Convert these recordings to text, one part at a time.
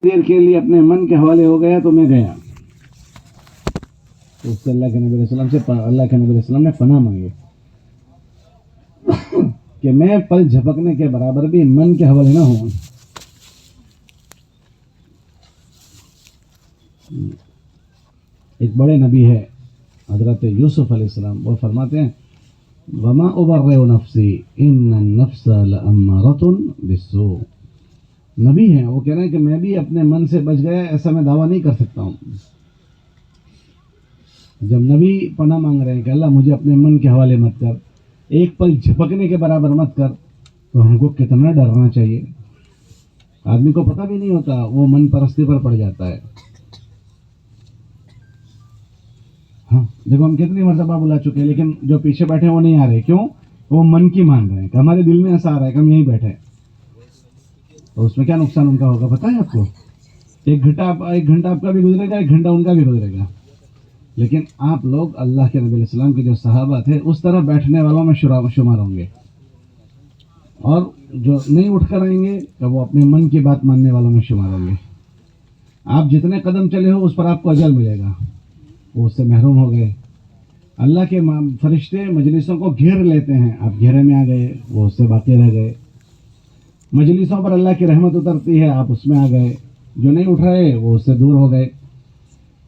دیر کے لیے اپنے من کے حوالے ہو گیا تو میں گیا. اس سے اللہ کے نبی علیہ السلام نے پناہ مانگی کہ میں پل جھپکنے کے برابر بھی من کے حوالے نہ ہوں. ایک بڑے نبی ہے حضرت یوسف علیہ السلام، وہ فرماتے ہیں وما ابرئ نفسی ان النفس لامارۃ بالسوء. نبی ہیں، وہ کہہ رہے ہیں کہ میں بھی اپنے من سے بچ گیا، ایسا میں دعویٰ نہیں کر سکتا ہوں. جب نبی پناہ مانگ رہے ہیں کہ اللہ مجھے اپنے من کے حوالے مت کر، ایک پل جھپکنے کے برابر مت کر، تو ہم کو کتنا ڈرنا چاہیے. آدمی کو پتہ بھی نہیں ہوتا، وہ من پرستی پر پڑ جاتا ہے. ہاں دیکھو ہم کتنی مرتبہ بلا چکے ہیں، لیکن جو پیچھے بیٹھے ہیں وہ نہیں آ رہے. کیوں؟ وہ من کی مان رہے ہیں کہ ہمارے دل میں ایسا آ رہا ہے کہ ہم یہیں بیٹھے ہیں. تو اس میں کیا نقصان ان کا ہوگا پتہ ہے آپ کو؟ ایک گھنٹہ آپ کا بھی گزرے گا، ایک گھنٹہ ان کا بھی گزرے گا. لیکن آپ لوگ اللہ کے نبی علیہ السلام کے جو صحابہ تھے اس طرح بیٹھنے والوں میں شمار ہوں گے، اور جو نہیں اٹھ کر آئیں گے کہ وہ اپنے من کی بات ماننے والوں میں شمار ہوں گے. آپ جتنے قدم چلے ہو اس پر آپ کو اجر ملے گا، وہ اس سے محروم ہو گئے. اللہ کے فرشتے مجلسوں کو گھیر لیتے ہیں، آپ گھیرے میں آ گئے، وہ اس سے باقی رہ گئے. مجلسوں پر اللہ کی رحمت اترتی ہے، آپ اس میں آ گئے. جو نہیں اٹھ رہے وہ اس سے دور ہو گئے.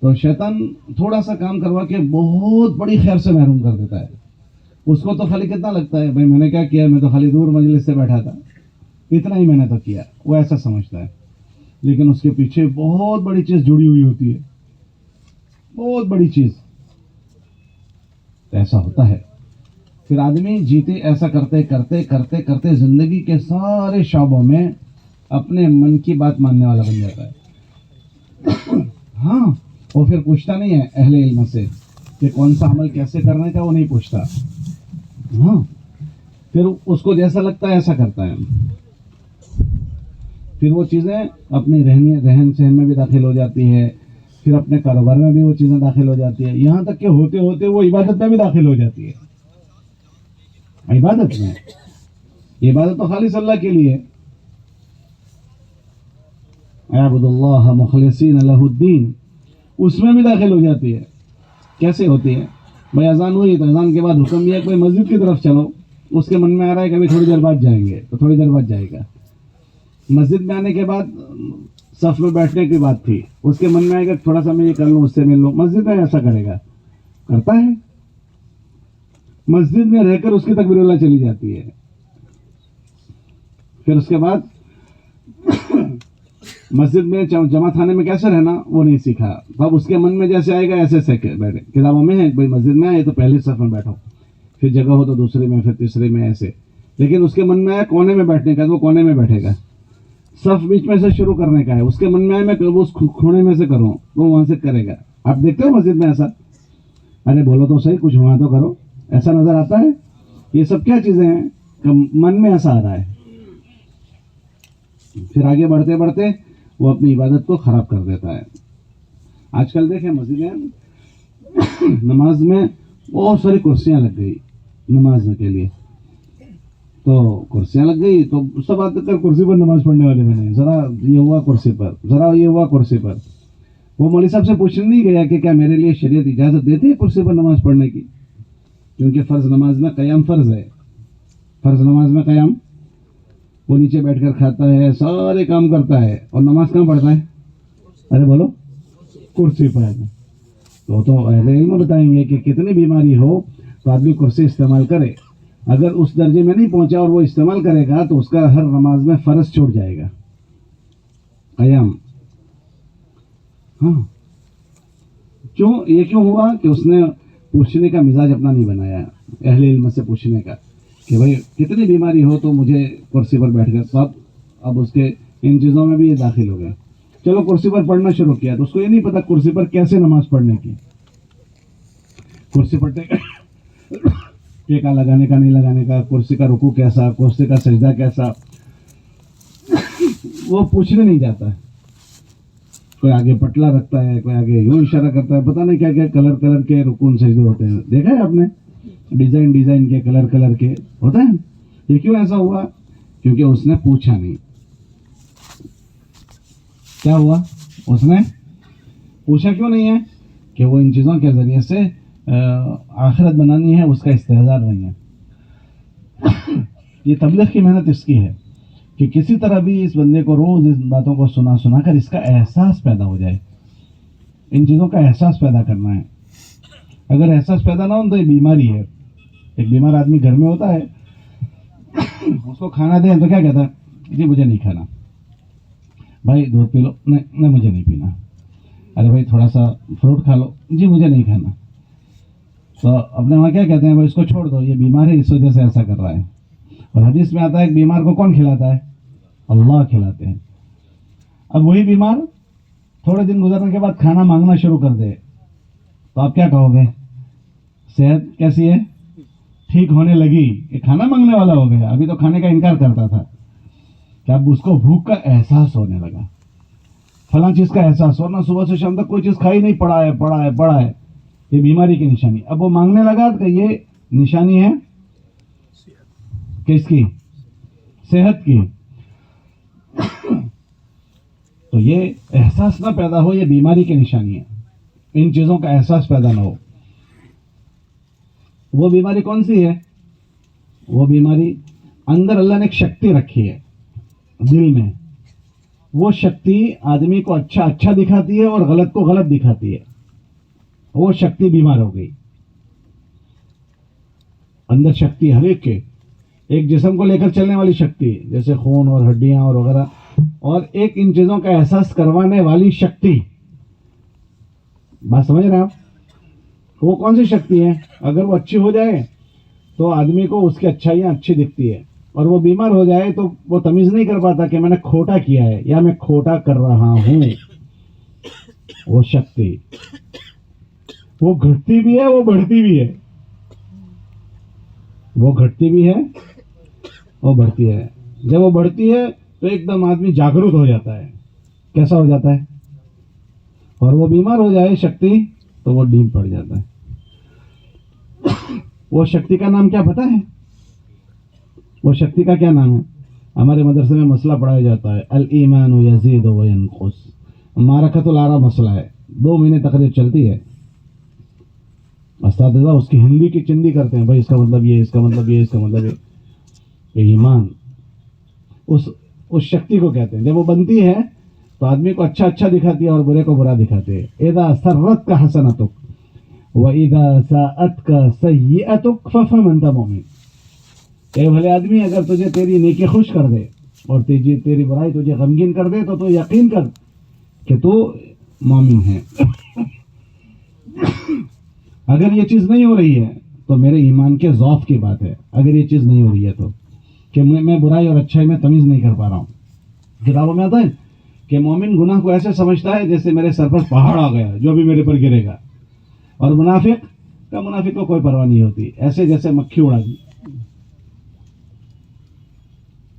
تو شیطان تھوڑا سا کام کروا کے بہت بڑی خیر سے محروم کر دیتا ہے. اس کو تو خالی کتنا لگتا ہے بھائی میں نے کیا کیا، میں تو خالی دور مجلس سے بیٹھا تھا، اتنا ہی میں نے تو کیا، وہ ایسا سمجھتا ہے. لیکن اس کے پیچھے بہت بڑی چیز جڑی ہوئی ہوتی ہے، بہت بڑی چیز. ایسا ہوتا ہے. پھر آدمی جیتے ایسا کرتے کرتے کرتے کرتے زندگی کے سارے شعبوں میں اپنے من کی بات ماننے والا بن جاتا ہے. ہاں، وہ پھر پوچھتا نہیں ہے اہل علم سے کہ کون سا عمل کیسے کرنے کا، وہ نہیں پوچھتا. ہاں، پھر اس کو جیسا لگتا ہے ایسا کرتا ہے. پھر وہ چیزیں اپنی رہن سہن میں بھی داخل ہو جاتی ہے، پھر اپنے کاروبار میں بھی وہ چیزیں داخل ہو جاتی ہے، یہاں تک کہ ہوتے ہوتے وہ عبادت میں بھی داخل ہو جاتی ہے. عبادت میں، عبادت تو خالص اللہ کے لیے. اعبدوا اللہ مخلصین لہ الدین، اس میں بھی داخل ہو جاتی ہے. کیسے ہوتی ہے؟ بھائی اذان ہوئی تو اذان کے بعد حکم دیا کوئی مسجد کی طرف چلو، اس کے من میں آ رہا ہے کہ ابھی تھوڑی دیر بعد جائیں گے، تو تھوڑی دیر بعد جائے گا. مسجد میں آنے کے بعد صف میں بیٹھنے کی بات تھی، اس کے من میں آئے گا تھوڑا سا میں یہ کر لوں، اس سے مل لوں. مسجد میں ایسا کرے گا، کرتا ہے. مسجد میں رہ کر اس کی تکبیر اللہ چلی جاتی ہے. پھر اس کے بعد مسجد میں جماعت خانے میں کیسے رہنا وہ نہیں سیکھا. اب اس کے من میں جیسے آئے گا ایسے بیٹھے. کتابوں میں ہے بھائی مسجد میں آئے تو پہلی صف میں بیٹھو، پھر جگہ ہو تو دوسری میں، پھر تیسری میں، ایسے. لیکن اس کے من میں آیا کونے میں بیٹھنے کا تو وہ کونے میں بیٹھے گا. صف بیچ میں سے شروع کرنے کا ہے، اس کے من میں آئے میں اس کھونے میں سے کروں، وہ وہاں سے کرے گا. آپ دیکھتے ہو مسجد میں ایسا؟ ارے بولو تو صحیح، کچھ وہاں تو کرو. ایسا نظر آتا ہے؟ یہ سب کیا چیزیں ہیں کہ من میں ایسا آ رہا ہے. پھر آگے بڑھتے بڑھتے وہ اپنی عبادت کو خراب کر دیتا ہے. آج کل دیکھیں مسجدیں، نماز میں بہت ساری کرسیاں لگ گئی نماز کے لیے. تو کرسیاں لگ گئی تو سب آتے کر کرسی پر نماز پڑھنے والے میں نے ذرا یہ ہوا کرسی پر، ذرا یہ ہوا کرسی پر. وہ مولوی صاحب سے پوچھنے نہیں گیا کہ کیا میرے لیے شریعت اجازت دیتی ہے کرسی پر نماز پڑھنے کی؟ کیونکہ فرض نماز میں قیام فرض ہے. فرض نماز میں قیام، وہ نیچے بیٹھ کر کھاتا ہے، سارے کام کرتا ہے، اور نماز کہاں پڑھتا ہے؟ ارے بولو، کرسی پر. تو اہل علم بتائیں گے کہ کتنی بیماری ہو تو آدمی کرسی استعمال کرے. اگر اس درجے میں نہیں پہنچا اور وہ استعمال کرے گا تو اس کا ہر نماز میں فرض چھوٹ جائے گا، قیام. ہاں، کیوں ہوا کہ اس نے پوچھنے کا مزاج اپنا نہیں بنایا، اہل علم سے پوچھنے کا کہ بھائی کتنی بیماری ہو تو مجھے کرسی پر بیٹھ کر. اب اس کے ان چیزوں میں بھی یہ داخل ہو گئے. چلو کرسی پر پڑھنا شروع کیا تو اس کو یہ نہیں پتا کرسی پر کیسے نماز پڑھنے کی. کرسی پر ٹیکا لگانے کا نہیں لگانے کا، کرسی کا رکوع کیسا، کرسی کا سجدہ کیسا، وہ پوچھنے نہیں جاتا ہے. کوئی آگے پٹلا رکھتا ہے، کوئی آگے یوں اشارہ کرتا ہے، پتہ نہیں کیا کیا کلر کے رکوع سجدے ہوتے ہیں. دیکھا ہے آپ نے؟ ڈیزائن کے کلر کے ہوتا ہے. یہ کیوں ایسا ہوا؟ کیونکہ اس نے پوچھا نہیں. کیا ہوا؟ اس نے پوچھا کیوں نہیں ہے کہ وہ ان چیزوں کے ذریعے سے آخرت بنانی ہے، اس کا استحضار نہیں ہے. یہ تبلیغ کی محنت اس کی ہے کہ کسی طرح بھی اس بندے کو روز اس باتوں کو سنا کر اس کا احساس پیدا ہو جائے. ان چیزوں کا احساس پیدا کرنا ہے. اگر احساس پیدا نہ ہو تو یہ بیماری ہے. ایک بیمار آدمی گھر میں ہوتا ہے، اس کو کھانا دیں تو کیا کہتا ہے؟ جی مجھے نہیں کھانا. بھائی دودھ پی لو، نہیں مجھے نہیں پینا. ارے بھائی تھوڑا سا فروٹ کھا لو، جی مجھے نہیں کھانا. تو اپنے وہاں کیا کہتے ہیں؟ بھائی اس کو چھوڑ دو، یہ بیمار ہے، اس وجہ سے ایسا کر رہا ہے. اور حدیث میں آتا ہے کہ بیمار کو کون کھلاتا ہے؟ اللہ کھلاتے ہیں. اب وہی بیمار تھوڑے دن گزرنے کے بعد کھانا مانگنا شروع کر دے تو آپ کیا کہو گے؟ صحت کیسی ہے؟ ٹھیک ہونے لگی، یہ کھانا مانگنے والا ہو گیا. ابھی تو کھانے کا انکار کرتا تھا. کہ اب اس کو بھوک کا احساس ہونے لگا، فلاں چیز کا احساس، ورنہ صبح سے شام تک کوئی چیز کھائی نہیں، پڑا ہے. یہ بیماری کی نشانی. اب وہ مانگنے لگا کہ یہ نشانی ہے کس کی؟ صحت کی. تو یہ احساس نہ پیدا ہو، یہ بیماری کی نشانی ہے. ان چیزوں کا احساس پیدا نہ ہو. وہ بیماری کون سی ہے؟ وہ بیماری اندر اللہ نے ایک شکتی رکھی ہے دل میں. وہ شکتی آدمی کو اچھا دکھاتی ہے اور غلط کو غلط دکھاتی ہے. وہ شکتی بیمار ہو گئی. اندر شکتی ہر ایک کے، ایک جسم کو لے کر چلنے والی شکتی جیسے خون اور ہڈیاں اور وغیرہ، اور ایک ان چیزوں کا احساس کروانے والی شکتی. بات سمجھ رہے ہیں آپ؟ وہ کون سی شکتی ہے؟ اگر وہ اچھی ہو جائے تو آدمی کو اس کی اچھائیاں اچھی دکھتی ہے، اور وہ بیمار ہو جائے تو وہ تمیز نہیں کر پاتا کہ میں نے کھوٹا کیا ہے یا میں کھوٹا کر رہا ہوں. وہ شکتی وہ گھٹتی بھی ہے، وہ بڑھتی بھی ہے. وہ گھٹتی بھی ہے، وہ بڑھتی ہے. جب وہ بڑھتی ہے تو ایک دم آدمی جاگرت ہو جاتا ہے. کیسا ہو جاتا ہے؟ اور وہ بیمار ہو جائے شکتی تو وہ ڈیم پڑ جاتا ہے. وہ شکتی کا نام کیا پتا ہے؟ وہ شکتی کا کیا نام ہے؟ ہمارے مدرسے میں مسئلہ پڑھایا جاتا ہے، الایمان یزید و ینقص. معرکۃ العرب مسئلہ ہے، 2 مہینے تقریر چلتی ہے. اساتذہ اس کی ہندی کی چندی کرتے ہیں، بھائی اس کا مطلب یہ، اس کا مطلب یہ، اس کا مطلب یہ. ایمان اس شکتی کو کہتے ہیں. جب وہ بنتی ہے تو آدمی کو اچھا دکھاتی ہے اور برے کو برا دکھاتے ہیں. اذا سرت کا حسنتک وَإِذَا سَاءَتْكَ سَيِّئَتُكَ فَافْهَمْ أَنْتَ مُؤْمِنٌ. اے بھلے آدمی اگر تجھے تیری نیکی خوش کر دے اور تیری برائی تجھے غمگین کر دے تو یقین کر کہ تو مومن ہے. اگر یہ چیز نہیں ہو رہی ہے تو میرے ایمان کے ضعف کی بات ہے. اگر یہ چیز نہیں ہو رہی ہے تو کہ میں برائی اور اچھائی میں تمیز نہیں کر پا رہا ہوں. کتابوں میں آتا ہے کہ مومن گناہ کو ایسے سمجھتا ہے جیسے میرے سر پر پہاڑ آ گیا جو بھی میرے پر گرے گا. اور منافق کو کوئی پرواہ نہیں ہوتی، ایسے جیسے مکھی اڑا دی.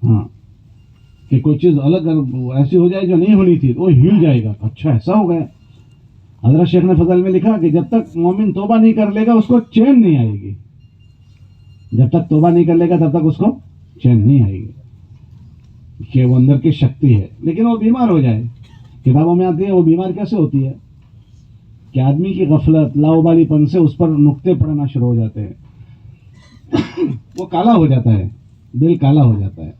ہاں کہ کوئی چیز الگ ایسی ہو جائے جو نہیں ہونی تھی تو وہ ہل جائے گا. اچھا ایسا ہو گیا. حضرت شیخ نے فضل میں لکھا کہ جب تک مومن توبہ نہیں کر لے گا اس کو چین نہیں آئے گی. جب تک توبہ نہیں کر لے گا تب تک اس کو چین نہیں آئے گی کہ وہ اندر کی شکتی ہے. لیکن وہ بیمار ہو جائے، کتابوں میں آتی ہے وہ بیمار کیسے ہوتی ہے کہ آدمی کی غفلت لاوبالی پن سے اس پر نقطے پڑنا شروع ہو جاتے ہیں. وہ کالا ہو جاتا ہے، دل کالا ہو جاتا ہے.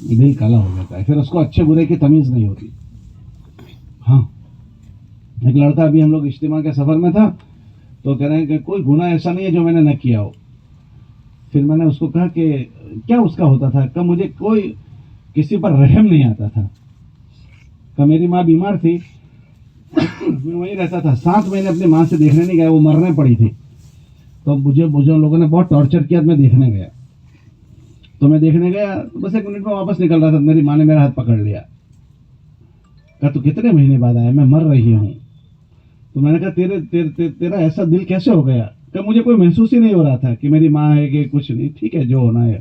دل کالا ہو جاتا ہے، پھر اس کو اچھے برے کی تمیز نہیں ہوتی. ہاں ایک لڑکا ابھی ہم لوگ اجتماع کے سفر میں تھا تو کہہ رہے ہیں کہ کوئی گناہ ایسا نہیں ہے جو میں نے نہ کیا ہو. پھر میں نے اس کو کہا کہ کیا اس کا ہوتا تھا؟ کہ مجھے کوئی کسی پر رحم نہیں آتا تھا. کہ میری ماں بیمار تھی، میں وہیں رہتا تھا. 7 مہینے اپنی ماں سے دیکھنے نہیں گیا، وہ مرنے پڑی تھی. تو مجھے لوگوں نے بہت ٹارچر کیا، میں دیکھنے گیا. تو میں دیکھنے گیا، بس 1 منٹ میں واپس نکل رہا تھا، میری ماں نے میرا ہاتھ پکڑ لیا. کہا تو کتنے مہینے بعد آیا؟ میں مر رہی ہوں. تو میں نے کہا تیرا ایسا دل کیسے ہو گیا؟ کہ مجھے کوئی محسوس ہی نہیں ہو رہا تھا کہ میری ماں ہے کہ کچھ نہیں. ٹھیک ہے جو ہونا ہے.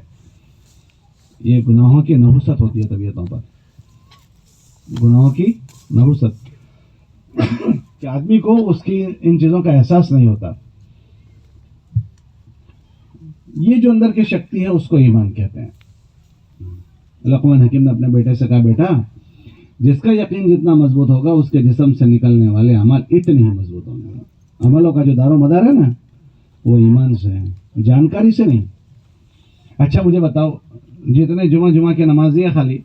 یہ گناہوں کی نحوست ہوتی ہے طبیعتوں پر، گناہوں کی نحوست کہ آدمی کو اس کی ان چیزوں کا احساس نہیں ہوتا. یہ جو اندر کی شکتی ہے اس کو ایمان کہتے ہیں. لقمان حکیم نے اپنے بیٹے سے کہا، بیٹا جس کا یقین جتنا مضبوط ہوگا اس کے جسم سے نکلنے والے عمل اتنے ہی مضبوط ہوں گے. عملوں کا جو دار و مدار ہے نا وہ ایمان سے ہے, جانکاری سے نہیں. اچھا مجھے بتاؤ, جتنے جمعہ کے نمازی ہیں خالی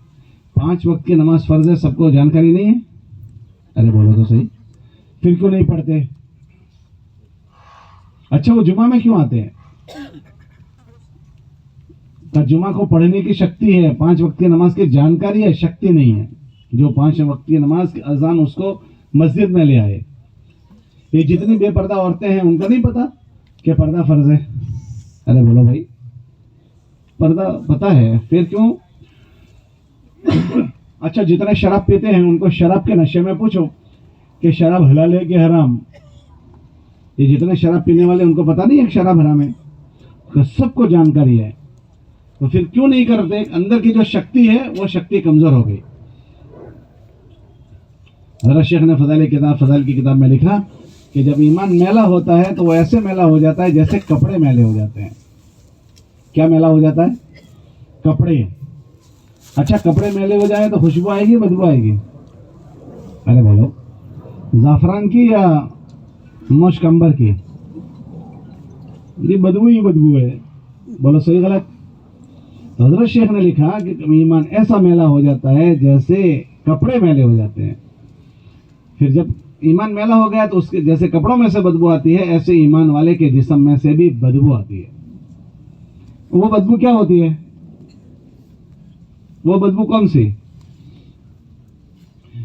5 وقت کی نماز فرض ہے, سب کو جانکاری نہیں ہے؟ ارے بولو تو صحیح, پھر کیوں نہیں پڑھتے؟ اچھا وہ جمعہ میں کیوں آتے ہیں؟ جمعہ کو پڑھنے کی شکتی ہے, 5 وقت کی نماز کی جانکاری ہے, شکتی نہیں ہے. جو 5 وقت کی نماز کی اذان اس کو مسجد میں لے آئے. یہ جتنی بے پردہ عورتیں ہیں ان کو نہیں پتا کہ پردہ فرض ہے؟ ارے بولو بھائی, پردہ پتا ہے, پھر کیوں؟ اچھا جتنے شراب پیتے ہیں ان کو شراب کے نشے میں پوچھو کہ شراب حلال ہے کہ حرام. یہ جتنے شراب پینے والے ان کو پتا نہیں ہے کہ شراب حرام ہے؟ تو سب کو جانکاری ہے, تو پھر کیوں نہیں کرتے؟ اندر کی جو شکتی ہے وہ شکتی کمزور ہو گئی. حضرت شیخ نے فضائل کی کتاب میں لکھا کہ جب ایمان میلا ہوتا ہے تو وہ ایسے میلا ہو جاتا ہے جیسے کپڑے میلے ہو جاتے ہیں. کیا میلا ہو جاتا ہے؟ کپڑے. اچھا کپڑے میلے ہو جائیں تو خوشبو آئے گی بدبو آئے گی؟ ارے بولو, زعفران کی یا مشک عنبر کی؟ یہ بدبو ہی بدبو ہے. بولو صحیح غلط؟ حضرت شیخ نے لکھا کہ ایمان ایسا میلا ہو جاتا ہے جیسے کپڑے میلے ہو جاتے ہیں. پھر جب ایمان میلا ہو گیا تو اس کے جیسے کپڑوں میں سے بدبو آتی ہے ایسے ایمان والے کے جسم میں سے بھی بدبو آتی ہے. وہ بدبو کیا ہوتی ہے؟ وہ بدبو کون سی؟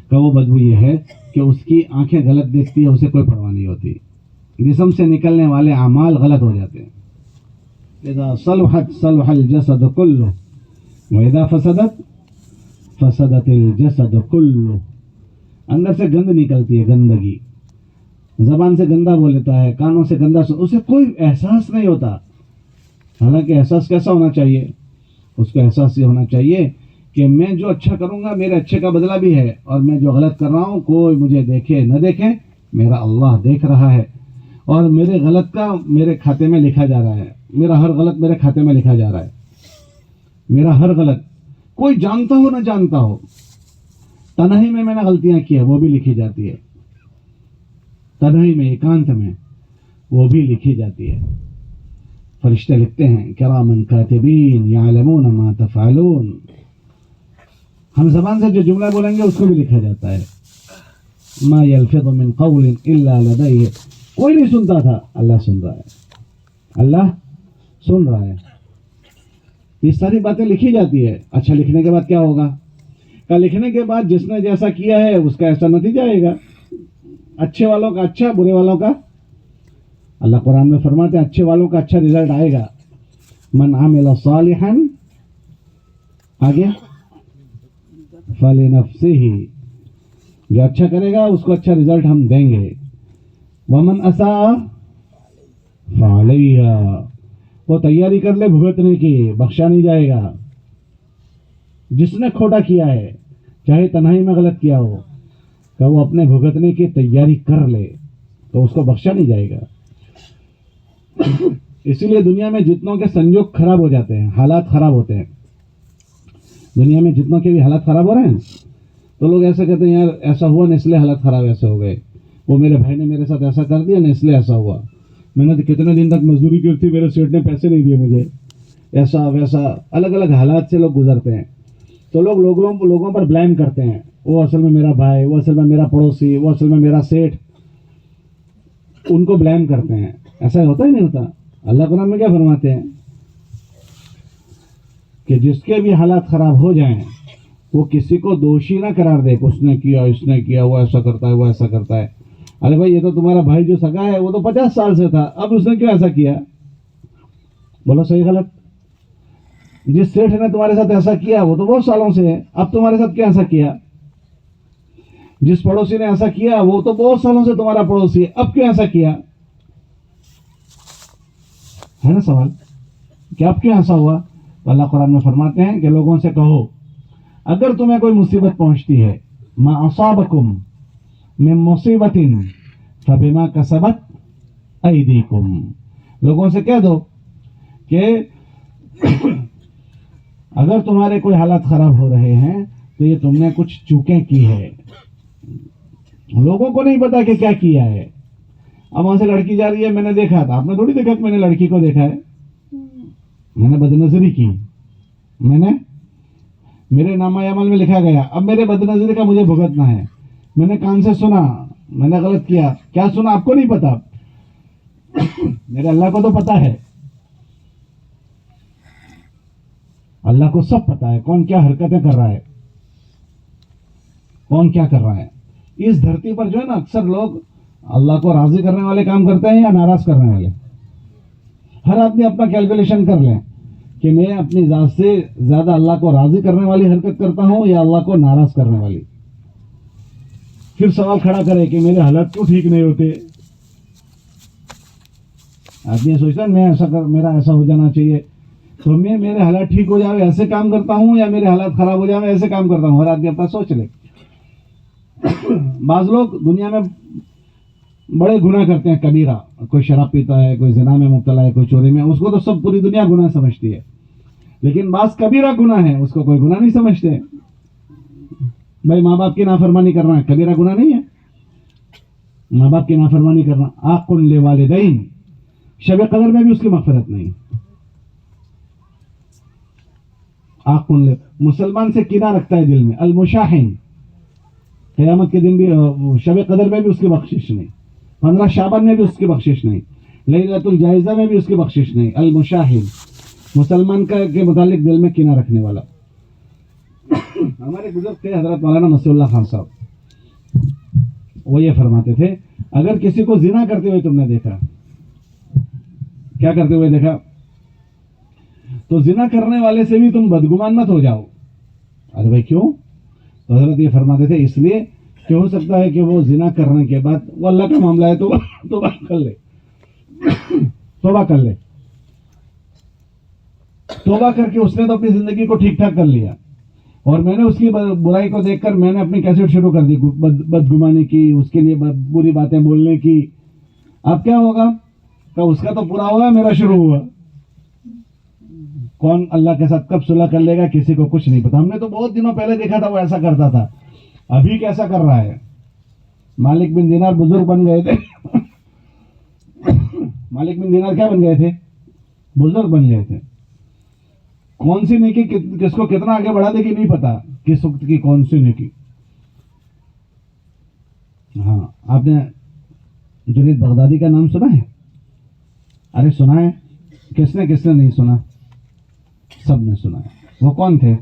کہ وہ بدبو یہ ہے کہ اس کی آنکھیں غلط دیکھتی ہے, اسے کوئی پرواہ نہیں ہوتی. جسم سے نکلنے والے اعمال غلط ہو جاتے ہیں. اذا صلحت صلح الجسد كله واذا فسدت فسدت الجسد كله. اندر سے گند نکلتی ہے, گندگی. زبان سے گندا بول لیتا ہے, کانوں سے گندا, اسے کوئی احساس نہیں ہوتا. حالانکہ احساس کیسا ہونا چاہیے؟ اس کو احساس یہ ہونا چاہیے کہ میں جو اچھا کروں گا میرے اچھے کا بدلہ بھی ہے, اور میں جو غلط کر رہا ہوں کوئی مجھے دیکھے نہ دیکھے, میرا اللہ دیکھ رہا ہے, اور میرے غلط کا میرے کھاتے میں لکھا جا رہا ہے. میرا ہر غلط میرے کھاتے میں لکھا جا رہا ہے. میرا ہر غلط, کوئی جانتا ہو نہ جانتا ہو, تنہائی میں نے غلطیاں کی ہے وہ بھی لکھی جاتی ہے. تنہائی میں, ایکانت میں وہ بھی لکھی جاتی ہے. فرشتے لکھتے ہیں کرامن کاتبین یعلمون ما تفعلون. ہم زبان سے جو جملہ بولیں گے اس کو بھی لکھا جاتا ہے. ما یلفظ من قول الا لدیہ. کوئی نہیں سنتا تھا, اللہ سن رہا ہے, اللہ سن رہا ہے. یہ ساری باتیں لکھی جاتی ہے. اچھا لکھنے کے بعد کیا ہوگا؟ کہ لکھنے کے بعد جس نے جیسا کیا ہے اس کا ایسا نتیجہ آئے گا. اچھے والوں کا اچھا, برے والوں کا, اللہ قرآن میں فرماتے ہیں اچھے والوں کا اچھا رزلٹ آئے گا. من عمل صالحا, آگے فلنفسہ, جو اچھا کرے گا اس کو اچھا رزلٹ ہم دیں گے. ومن اساء فعلیہا, وہ تیاری کر لے بھگتنے کی, بخشا نہیں جائے گا. جس نے کھوٹا کیا ہے چاہے تنہائی میں غلط کیا ہو, کہ وہ اپنے بھگتنے کی تیاری کر لے تو اس کو بخشا نہیں جائے گا. اسی لیے دنیا میں جتنوں کے سنجوگ خراب ہو جاتے ہیں, حالات خراب ہوتے ہیں, دنیا میں جتنوں کے بھی حالات خراب ہو رہے ہیں تو لوگ ایسا کہتے ہیں یار ایسا ہوا نا اس لیے حالات خراب ایسے ہو گئے, وہ میرے بھائی نے میرے ساتھ ایسا کر دیا نا اس لیے ایسا ہوا, میں نے تو کتنے دن تک مزدوری کی تھی, میرے سیٹ نے پیسے نہیں دیے مجھے, ایسا ویسا الگ الگ حالات سے لوگ گزرتے ہیں. تو لوگ لوگوں پر بلیم کرتے ہیں, وہ اصل میں میرا بھائی, وہ اصل میں میرا پڑوسی, وہ اصل میں میرا سیٹ, ان کو بلیم کرتے ہیں. ایسا ہوتا ہی نہیں ہوتا. اللہ قرآن میں کیا فرماتے ہیں کہ جس کے بھی حالات خراب ہو جائیں وہ کسی کو دوشی نہ قرار دے, اس نے کیا, اس نے کیا, وہ ایسا کرتا ہے, وہ ایسا کرتا ہے. ارے بھائی یہ تو تمہارا بھائی جو سگا ہے وہ تو 50 سال سے تھا, اب اس نے کیوں ایسا کیا؟ بولو صحیح غلط؟ جس سیٹھ نے تمہارے ساتھ ایسا کیا وہ تو بہت سالوں سے ہے, اب تمہارے ساتھ کیا ایسا کیا؟ جس پڑوسی نے ایسا کیا وہ تو بہت سالوں سے تمہارا پڑوسی ہے, اب کیوں ایسا کیا؟ ہے نا سوال کہ اب کیوں ایسا ہوا؟ تو اللہ قرآن میں فرماتے ہیں کہ لوگوں سے کہو اگر تمہیں کوئی مصیبت پہنچتی ہے, ما اصابکم من مصیبت فبما کسبت ایدیکم, لوگوں سے کہہ دو کہ اگر تمہارے کوئی حالات خراب ہو رہے ہیں تو یہ تم نے کچھ چوکیں کی ہے. لوگوں کو نہیں پتا کہ کیا کیا ہے. اب وہاں سے لڑکی جا رہی ہے, میں نے دیکھا تھا, آپ نے تھوڑی دیکھا کہ میں نے لڑکی کو دیکھا ہے, میں نے بد نظری کی, میں نے میرے نامہ عمل میں لکھا گیا. اب میرے بد نظری کا مجھے بھگتنا ہے. میں نے کان سے سنا, میں نے غلط کیا. کیا سنا آپ کو نہیں پتا, میرے اللہ کو تو پتا ہے. اللہ کو سب پتا ہے کون کیا حرکتیں کر رہا ہے, کون کیا کر رہا ہے. اس دھرتی پر جو ہے نا, اکثر لوگ اللہ کو راضی کرنے والے کام کرتے ہیں یا ناراض کرنے والے. ہر آدمی اپنا کیلکولیشن کر لیں کہ میں اپنی ذات سے زیادہ اللہ کو راضی کرنے والی حرکت کرتا ہوں یا اللہ کو ناراض کرنے والی. پھر سوال کھڑا کرے کہ میرے حالات کیوں ٹھیک نہیں ہوتے. آدمی سوچتا ہے میں ایسا میرا ایسا ہو جانا چاہیے, تو میں میرے حالات ٹھیک ہو جاوے ایسے کام کرتا ہوں یا میرے حالات خراب ہو جاوے ایسے کام کرتا ہوں. ہر آدمی اپنا سوچ لے. بعض لوگ دنیا میں بڑے گناہ کرتے ہیں, کبیرہ, کوئی شراب پیتا ہے, کوئی زنا میں مبتلا ہے, کوئی چوری میں, اس کو تو سب پوری دنیا گناہ سمجھتی ہے. لیکن بعض کبیرہ گناہ ہے, اس کو کوئی گناہ نہیں سمجھتے. بھائی ماں باپ کی نافرمانی کرنا ہے, کبیرہ گناہ نہیں ہے. ماں باپ کی نافرمانی کرنا, عاق لوالدین, شب قدر میں بھی اس کی مغفرت نہیں. مسلمان سے کینہ رکھتا ہے دل میں, المشاحن, قیامت کے دن بھی, شب قدر میں بھی اس کی بخشش نہیں, 15 شعبان میں بھی اس کی بخشش نہیں, لیلۃ الجائزہ میں بھی اس کی بخشش نہیں. المشاحن, مسلمان کا کے متعلق دل میں کینہ رکھنے والا. ہمارے بزرگ تھے حضرت مولانا مسیح اللہ خان صاحب, وہ یہ فرماتے تھے, اگر کسی کو زنا کرتے ہوئے تم نے دیکھا, کیا کرتے ہوئے دیکھا, تو زنا کرنے والے سے بھی تم بدگمان مت ہو جاؤ. ارے بھائی کیوں؟ تو حضرت یہ فرماتے تھے, اس لیے کہ ہو سکتا ہے کہ وہ زنا کرنے کے بعد, وہ اللہ کا معاملہ ہے, تو توبہ کر لے, توبہ کر لے. توبہ کر کے اس نے تو اپنی زندگی کو ٹھیک ٹھاک کر لیا, اور میں نے اس کی برائی کو دیکھ کر میں نے اپنی کیسٹ شروع کر دی, بدگمانی کی, اس کے لیے بری باتیں بولنے کی. اب کیا ہوگا کہ اس کا تو پورا ہوگا, میرا شروع ہوا. کون اللہ کے ساتھ کب صلح کر لے گا کسی کو کچھ نہیں پتا. ہم نے تو بہت دنوں پہلے دیکھا تھا وہ ایسا کرتا تھا, ابھی کیسا کر رہا ہے. مالک بن دینار بزرگ بن گئے تھے. مالک بن دینار کیا بن گئے تھے؟ بزرگ بن گئے تھے. کون سی نیکی کس کو کتنا آگے بڑھا دے گی نہیں پتا, کس وقت کی کون سی نیکی. ہاں, آپ نے جنید بغدادی کا نام سنا ہے؟ ارے سنا ہے, کس نے نہیں سنا؟ سب نے سنا ہے. وہ کون تھے؟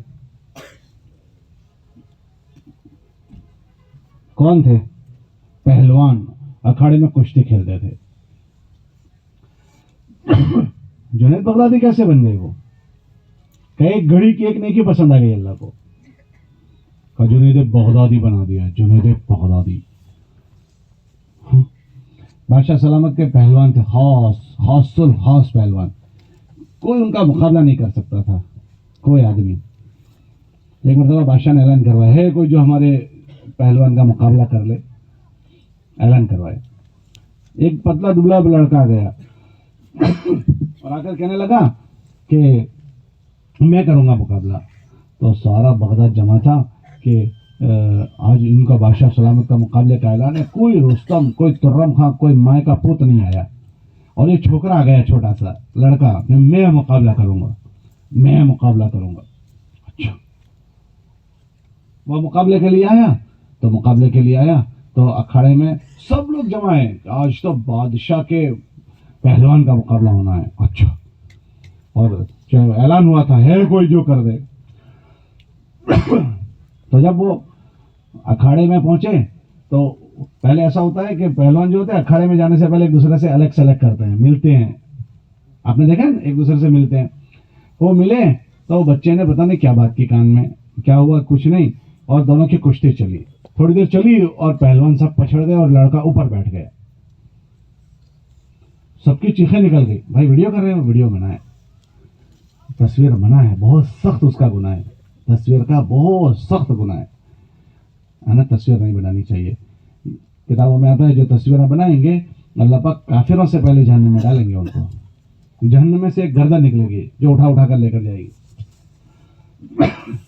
کون تھے؟ پہلوان, اکھاڑے میں کشتی کھیلتے تھے. جنید بغدادی کیسے بن گئے؟ وہ کہ ایک گھڑی کی ایک نیکی پسند آ گئی اللہ کو, کہ جنید بغدادی بنا دیا. جنید بغدادی بادشاہ سلامت کے پہلوان تھے, خاص پہلوان. کوئی ان کا مقابلہ نہیں کر سکتا تھا, کوئی آدمی. ایک مرتبہ بادشاہ نے اعلان کروایا ہے, کوئی جو ہمارے پہلوان کا مقابلہ کر لے, اعلان کروائے. ایک پتلا دبلا لڑکا گیا اور آ کر کہنے لگا کہ میں کروں گا مقابلہ. تو سارا بغداد جمع تھا کہ آج ان کا بادشاہ سلامت کا مقابلے کا اعلان ہے. کوئی رستم, کوئی ترم خان, کوئی مائے کا پوت نہیں آیا, اور یہ چھوکرا آ گیا, چھوٹا سا لڑکا, میں مقابلہ کروں گا, میں مقابلہ کروں گا. اچھا, وہ مقابلے کے لیے آیا تو اکھاڑے میں سب لوگ جمع ہیں, آج تو بادشاہ کے پہلوان کا مقابلہ ہونا ہے. اچھا, اور اعلان ہوا تھا ہے کوئی جو کر دے. تو جب وہ اکھاڑے میں پہنچے تو پہلے ایسا ہوتا ہے کہ پہلوان جو ہوتے ہیں اکھاڑے میں جانے سے پہلے ایک دوسرے سے الگ سلیکٹ کرتے ہیں, ملتے ہیں. آپ نے دیکھا ایک دوسرے سے ملتے ہیں. وہ ملے تو بچے نے پتہ نہیں کیا بات کی کان میں, کیا ہوا کچھ نہیں, اور دونوں کی کشتی چلی. تھوڑی دیر چلی اور پہلوان سب پچھڑ گئے اور لڑکا اوپر بیٹھ گیا. سب کی چیخیں نکل گئی. بھائی ویڈیو کر رہے ہو؟ ویڈیو منع ہے, تصویر منع ہے, بہت سخت اس کا گناہ ہے, تصویر کا بہت سخت گناہ ہے نا. تصویر نہیں بنانی چاہیے. کتابوں میں آتا ہے جو تصویریں بنائیں گے اللہ پاک کافروں سے پہلے جہنم میں ڈالیں گے. ان کو جہنم میں سے ایک گردن نکلے گی جو اٹھا کر لے کر جائے گی.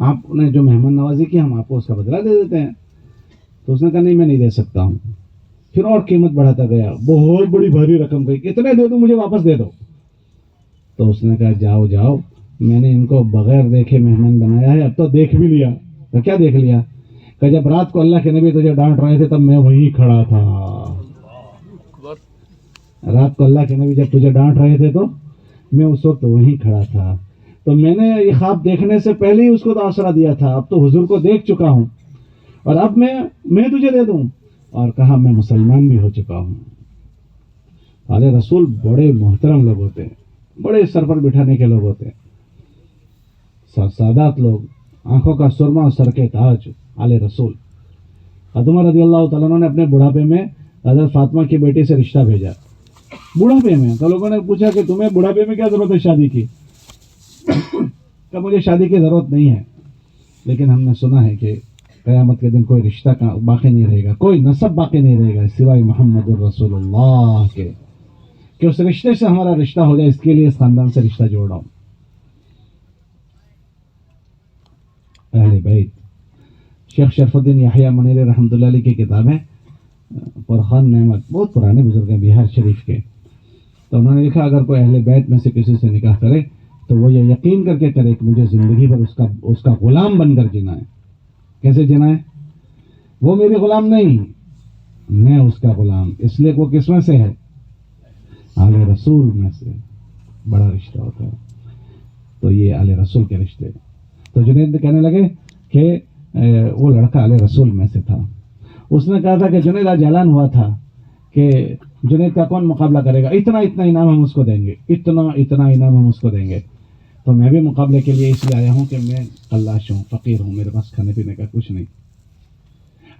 آپ نے جو مہمان نوازی کی ہم آپ کو اس کا بدلہ دے دیتے ہیں. تو اس نے کہا نہیں میں نہیں دے سکتا ہوں. پھر اور قیمت بڑھاتا گیا, بہت بڑی بھاری رقم گئی, کتنے دے دوں, مجھے واپس دے دو. تو اس نے کہا جاؤ جاؤ, میں نے ان کو بغیر دیکھے مہمان بنایا ہے, اب تو دیکھ بھی لیا. تو کیا دیکھ لیا؟ کہ جب رات کو اللہ کے نبی تجھے ڈانٹ رہے تھے تب میں وہیں کھڑا تھا. رات کو اللہ کے نبی جب تجھے ڈانٹ رہے تھے تو میں اس وقت وہیں کھڑا تھا. تو میں نے یہ خواب دیکھنے سے پہلے ہی اس کو تاثرہ دیا تھا, اب تو حضور کو دیکھ چکا ہوں اور اب میں تجھے دے دوں. اور کہا میں مسلمان بھی ہو چکا ہوں. آل رسول بڑے محترم لوگ ہوتے ہیں, بڑے سر پر بٹھانے کے لوگ ہوتے ہیں, سادات لوگ, آنکھوں کا سرما اور سر کے تاج آل رسول. عمر رضی اللہ تعالیٰ عنہ نے اپنے بڑھاپے میں حضرت فاطمہ کی بیٹی سے رشتہ بھیجا. بڑھاپے میں تو لوگوں نے پوچھا کہ تمہیں بڑھاپے میں کیا ضرورت ہے شادی کی؟ کہ مجھے شادی کی ضرورت نہیں ہے, لیکن ہم نے سنا ہے کہ قیامت کے دن کوئی رشتہ باقی نہیں رہے گا, کوئی نسب باقی نہیں رہے گا سوائے محمد الرسول اللہ کے, کہ اس رشتے سے ہمارا رشتہ ہو جائے. اس کے لیے اس خاندان سے رشتہ جوڑ رہا ہوں. اہل بیت. شیخ شرف الدین یحییٰ منیری رحمۃ اللہ علیہ کی کتاب ہے فرخان نعمت, بہت پرانے بزرگ ہیں بہار شریف کے. تو انہوں نے لکھا اگر کوئی اہل بیت میں سے کسی سے نکاح کرے تو وہ یہ یقین کر کے کرے کہ مجھے زندگی بھر اس کا غلام بن کر جینا ہے. کیسے جینا ہے؟ وہ میری غلام نہیں, میں اس کا غلام. اس لیے وہ کس میں سے ہے؟ آل رسول میں سے. بڑا رشتہ ہوتا ہے. تو یہ آل رسول کے رشتے. تو جنید کہنے لگے کہ وہ لڑکا آل رسول میں سے تھا. اس نے کہا تھا کہ جنید آج اعلان ہوا تھا کہ جنید کا کون مقابلہ کرے گا, اتنا انعام ہم اس کو دیں گے, اتنا انعام ہم اس کو دیں گے. تو میں بھی مقابلے کے لیے اس لیے آیا ہوں کہ میں قلاش ہوں, فقیر ہوں, میرے پاس کھانے پینے کا کچھ نہیں.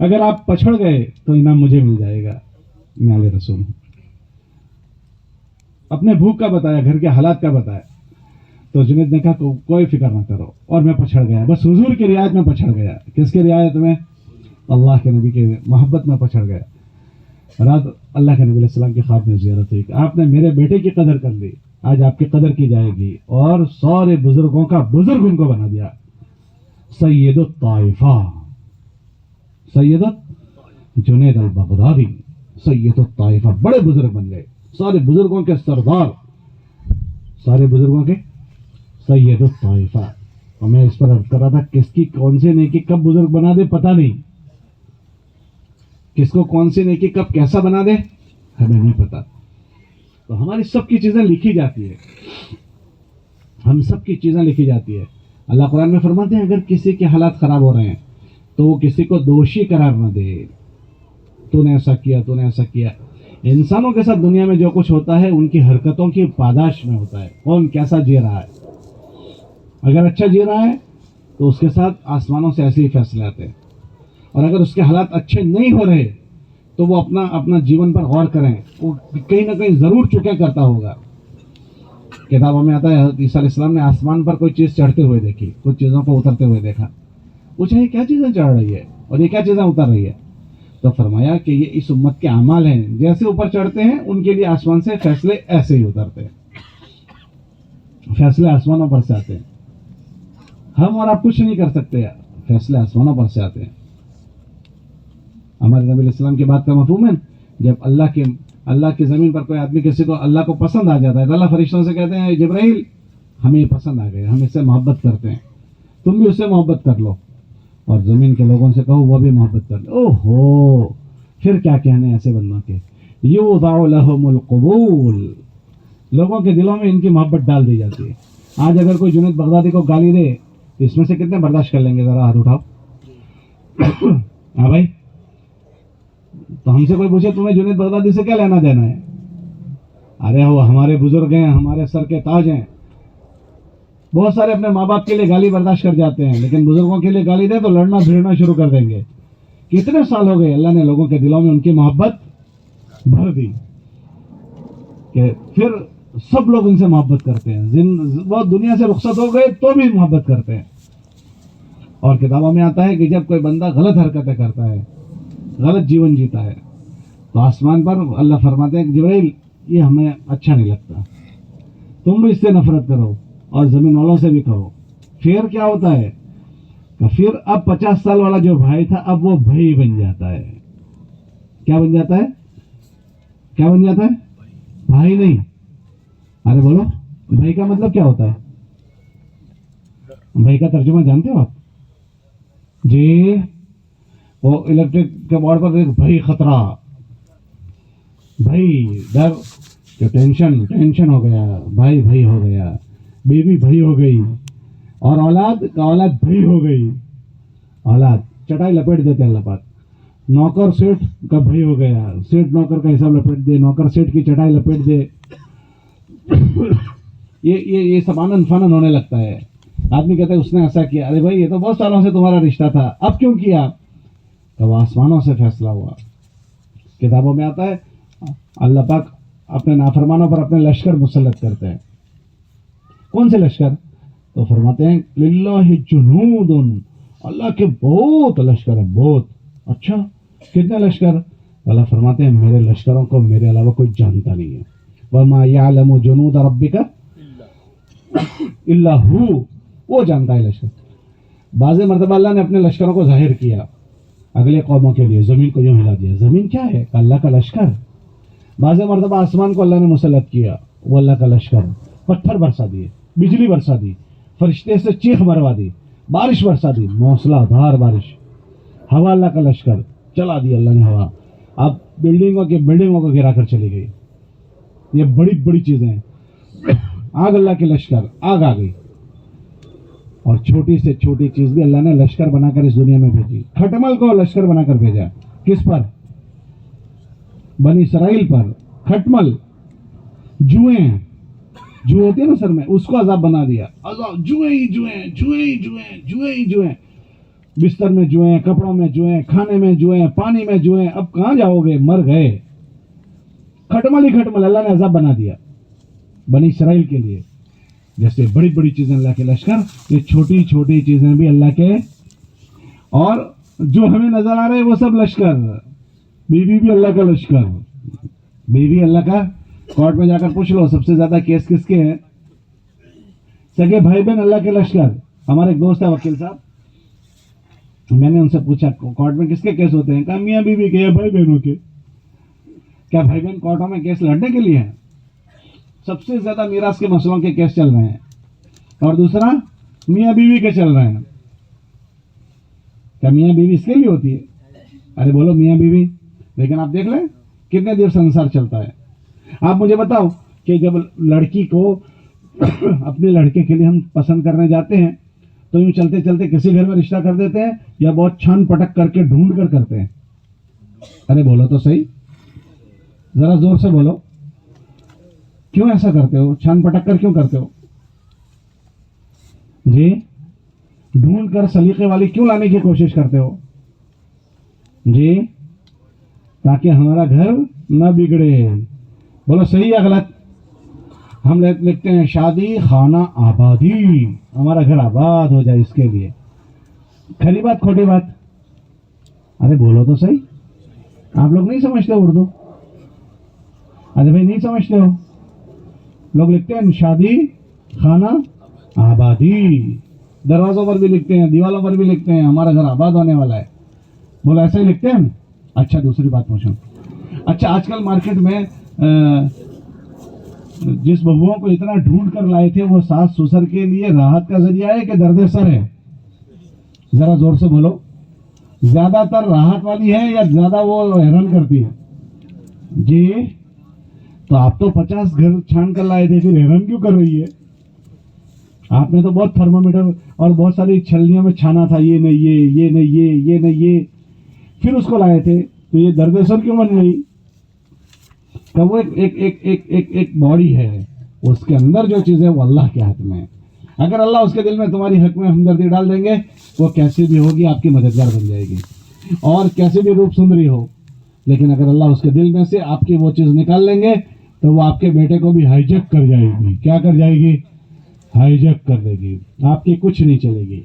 اگر آپ پچھڑ گئے تو انعام مجھے مل جائے گا, میں آل رسول ہوں. اپنے بھوک کا بتایا, گھر کے حالات کا بتایا. تو جنید نے کہا کوئی فکر نہ کرو, اور میں پچھڑ گیا, بس حضور کی رعایت میں پچھڑ گیا. کس کی رعایت میں؟ اللہ کے نبی کی محبت میں پچھڑ گیا. رات اللہ کے نبی علیہ السلام کی خواب میں زیارت ہوئی کہ آپ نے میرے بیٹے کی قدر کر لی, آج آپ کی قدر کی جائے گی. اور سارے بزرگوں کا بزرگ ان کو بنا دیا. سید الطائفہ, سید جنید البغدادی, سید الطائفہ, بڑے بزرگ بن گئے, سارے بزرگوں کے سردار, سارے بزرگوں کے سید الطائفہ. اور میں اس پر عرض کر رہا تھا کس کی کون سی نیکی کب بزرگ بنا دے پتہ نہیں, کس کو کون سی نیکی کب کیسا بنا دے ہمیں نہیں پتا. تو ہماری سب کی چیزیں لکھی جاتی ہے, ہم سب کی چیزیں لکھی جاتی ہے. اللہ قرآن میں فرماتے ہیں اگر کسی کے حالات خراب ہو رہے ہیں تو وہ کسی کو دوشی قرار نہ دے, تو نے ایسا کیا, تو نے ایسا کیا. انسانوں کے ساتھ دنیا میں جو کچھ ہوتا ہے ان کی حرکتوں کی پاداش میں ہوتا ہے, کون کیسا جی رہا ہے. اگر اچھا جی رہا ہے تو اس کے ساتھ آسمانوں سے ایسے ہی فیصلے آتے ہیں, اور اگر اس کے حالات اچھے نہیں ہو رہے تو وہ اپنا جیون پر غور کریں, وہ کہیں نہ کہیں ضرور چکے کرتا ہوگا. کتابوں میں آتا ہے حضرت عیسیٰ علیہ السلام نے آسمان پر کوئی چیز چڑھتے ہوئے دیکھی, کچھ چیزوں کو اترتے ہوئے دیکھا. پوچھا یہ کیا چیزیں چڑھ رہی ہے اور یہ کیا چیزیں اتر رہی ہے؟ تو فرمایا کہ یہ اس امت کے اعمال ہیں, جیسے اوپر چڑھتے ہیں ان کے لیے آسمان سے فیصلے ایسے ہی اترتے ہیں, فیصلے آسمانوں پر سے آتے ہیں. ہم اور آپ کچھ نہیں کر سکتے, فیصلے آسمانوں پر سے آتے ہیں. ہمارے نبی علیہ السلام کی بات کا مفہوم ہے, جب اللہ کی زمین پر کوئی آدمی کسی کو اللہ کو پسند آ جاتا ہے تو اللہ فرشتوں سے کہتے ہیں جبرائیل ہمیں یہ پسند آ گیا, ہم اس سے محبت کرتے ہیں, تم بھی اس سے محبت کر لو. اور زمین کے لوگوں سے کہو وہ بھی محبت کر لو. اوہو, پھر کیا کہنے ایسے بندوں کے, یوضع لہم القبول, لوگوں کے دلوں میں ان کی محبت ڈال دی جاتی ہے. آج اگر کوئی جنید بغدادی کو گالی دے تو اس میں سے کتنے برداشت کر لیں گے؟ ذرا ہاتھ اٹھاؤ. ہاں بھائی, تو ہم سے کوئی پوچھے تمہیں جنید بغدادی سے کیا لینا دینا ہے؟ ارے وہ ہمارے بزرگ ہیں, ہمارے سر کے تاج ہیں. بہت سارے اپنے ماں باپ کے لیے گالی برداشت کر جاتے ہیں, لیکن بزرگوں کے لیے گالی دے تو لڑنا بھیڑنا شروع کر دیں گے. کتنے سال ہو گئے اللہ نے لوگوں کے دلوں میں ان کی محبت بھر دی کہ پھر سب لوگ ان سے محبت کرتے ہیں. وہ دنیا سے رخصت ہو گئے تو بھی محبت کرتے ہیں. اور کتابوں میں آتا ہے کہ جب کوئی بندہ غلط حرکتیں کرتا ہے, غلط جیون جیتا ہے, تو آسمان پر اللہ فرماتے ہیں کہ جبرائیل یہ ہمیں اچھا نہیں لگتا, تم بھی اس سے نفرت کرو اور زمین والوں سے بھی کہو. پھر کیا ہوتا ہے, تو پھر اب 50 سال والا جو بھائی تھا اب وہ بھائی بن جاتا ہے. کیا بن جاتا ہے؟ کیا بن جاتا ہے؟ بھائی نہیں. ارے بولو بھائی کا مطلب کیا ہوتا ہے؟ بھائی کا ترجمہ جانتے ہو آپ؟ جی وہ الیکٹرک کے بورڈ پر بھائی خطرہ، بھائی ڈر، جو ٹینشن ہو گیا، بھائی بھائی ہو گیا، بیوی بھائی ہو گئی، اور اولاد کا اولاد بھائی ہو گئی. اولاد چٹائی لپیٹ دیتے اللہ پاک. نوکر سیٹ کا بھائی ہو گیا، سیٹ نوکر کا حساب لپیٹ دے، نوکر سیٹ کی چٹائی لپیٹ دے. یہ سب آنن فانن ہونے لگتا ہے. آدمی کہتا ہے اس نے ایسا کیا. ارے بھائی یہ تو بہت سالوں سے تمہارا رشتہ تھا، اب کیوں کیا؟ تو وہ آسمانوں سے فیصلہ ہوا. کتابوں میں آتا ہے اللہ پاک اپنے نافرمانوں پر اپنے لشکر مسلط کرتے ہیں. کون سے لشکر؟ تو فرماتے ہیں للہ جنود، اللہ کے بہت لشکر ہیں، بہت. اچھا کتنے لشکر؟ اللہ فرماتے ہیں میرے لشکروں کو میرے علاوہ کوئی جانتا نہیں ہے. وما یعلم جنود ربک الا ہو، وہ جانتا ہے لشکر. بعض مرتبہ اللہ نے اپنے لشکروں کو ظاہر کیا اگلے قوموں کے لیے. زمین کو یوں ہلا دیا. زمین کیا ہے؟ اللہ کا لشکر. بعض مرتبہ آسمان کو اللہ نے مسلط کیا، وہ اللہ کا لشکر. پتھر برسا دیے، بجلی برسا دی، فرشتے سے چیخ مروا دی، بارش برسا دی، موسلا دھار بارش. ہوا اللہ کا لشکر، چلا دی اللہ نے ہوا. اب بلڈنگوں کو گرا کر چلی گئی. یہ بڑی بڑی چیزیں ہیں. آگ اللہ کے لشکر، آگ آ گئی. اور چھوٹی سے چھوٹی چیز بھی اللہ نے لشکر بنا کر اس دنیا میں بھیجی. کھٹمل کو لشکر بنا کر بھیجا. کس پر؟ بنی اسرائیل پر. کھٹمل جوئیں، جو ہوتی ہے نا سر میں، اس کو عذاب بنا دیا. عذاب جوئیں، بستر میں جوئیں، کپڑوں میں جوئیں، کھانے میں جوئیں، پانی میں جوئیں. اب کہاں جاؤ گے؟ مر گئے. کھٹمل ہی کھٹمل اللہ نے عذاب بنا دیا بنی اسرائیل کے لیے. جیسے بڑی بڑی چیزیں اللہ کے لشکر، یہ چھوٹی چھوٹی چیزیں بھی اللہ کے. اور جو ہمیں نظر آ رہے ہیں وہ سب لشکر. بیوی بھی اللہ کا لشکر، بیوی اللہ کا. کورٹ میں جا کر پوچھ لو سب سے زیادہ کیس کس کے ہیں؟ سگے بھائی بہن اللہ کے لشکر. ہمارے ایک دوست ہے وکیل صاحب، میں نے ان سے پوچھا کورٹ میں کس کے کیس ہوتے ہیں؟ کہا میاں بیوی کے یا بھائی بہنوں کے. کیا بھائی بہن کورٹوں میں کیس لڑنے کے لیے ہیں؟ سب سے زیادہ میراث کے مسئلوں کے کیس چل رہے ہیں، اور دوسرا میاں بیوی کے چل رہے ہیں. کیا میاں بیوی اس کے لیے ہوتی ہے؟ ارے بولو میاں بیوی. لیکن آپ دیکھ لیں کتنے دیر سنسار چلتا ہے. آپ مجھے بتاؤ کہ جب لڑکی کو اپنے لڑکے کے لیے ہم پسند کرنے جاتے ہیں تو یوں چلتے چلتے کسی گھر میں رشتہ کر دیتے ہیں یا بہت چھان پٹک کر کے ڈھونڈ کر کرتے ہیں؟ ارے بولو تو صحیح، ذرا زور سے بولو. کیوں ایسا کرتے ہو؟ چھان پٹک کر کیوں کرتے ہو؟ جی ڈھونڈ کر سلیقے والی کیوں لانے کی کوشش کرتے ہو؟ جی تاکہ ہمارا گھر نہ بگڑے. بولو صحیح یا غلط؟ ہم لکھتے ہیں شادی خانہ آبادی، ہمارا گھر آباد ہو جائے اس کے لیے. کھری بات کھوٹی بات؟ ارے بولو تو صحیح. آپ لوگ نہیں سمجھتے اردو؟ ارے بھائی نہیں سمجھتے ہو؟ لوگ لکھتے ہیں شادی خانہ آبادی، دروازوں پر بھی لکھتے ہیں، دیوالوں پر بھی لکھتے ہیں ہمارا گھر آباد ہونے والا ہے. بولو ایسے ہی لکھتے ہیں. اچھا دوسری بات پوچھوں. اچھا آج کل مارکیٹ میں جس بہوؤں کو اتنا ڈھونڈ کر لائے تھے وہ ساس سسر کے لیے راحت کا ذریعہ ہے کہ درد سر ہے؟ ذرا زور سے بولو. زیادہ تر راحت والی ہے یا زیادہ وہ حیران کرتی ہے؟ جی تو آپ تو 50 گھر چھان کر لائے تھے، پھر حیران کیوں کر رہی ہے؟ آپ نے تو بہت تھرمومیٹر اور بہت ساری چھلنیوں میں چھانا تھا، یہ نہیں یہ نہیں یہ نہیں یہ، پھر اس کو لائے تھے تو یہ درد سر کیوں بن گئی؟ کہ وہ ایک باڈی ہے، اس کے اندر جو چیز ہے وہ اللہ کے ہاتھ میں ہے. اگر اللہ اس کے دل میں تمہاری حق میں ہمدردی ڈال دیں گے وہ کیسی بھی ہوگی آپ کی مددگار بن جائے گی، اور کیسی بھی روپ سندری ہو. لیکن اگر اللہ اس کے دل میں سے آپ کی وہ چیز نکال لیں گے تو وہ آپ کے بیٹے کو بھی ہائی جیک کر جائے گی. کیا کر جائے گی؟ ہائی جیک کر دے گی. آپ کی کچھ نہیں چلے گی.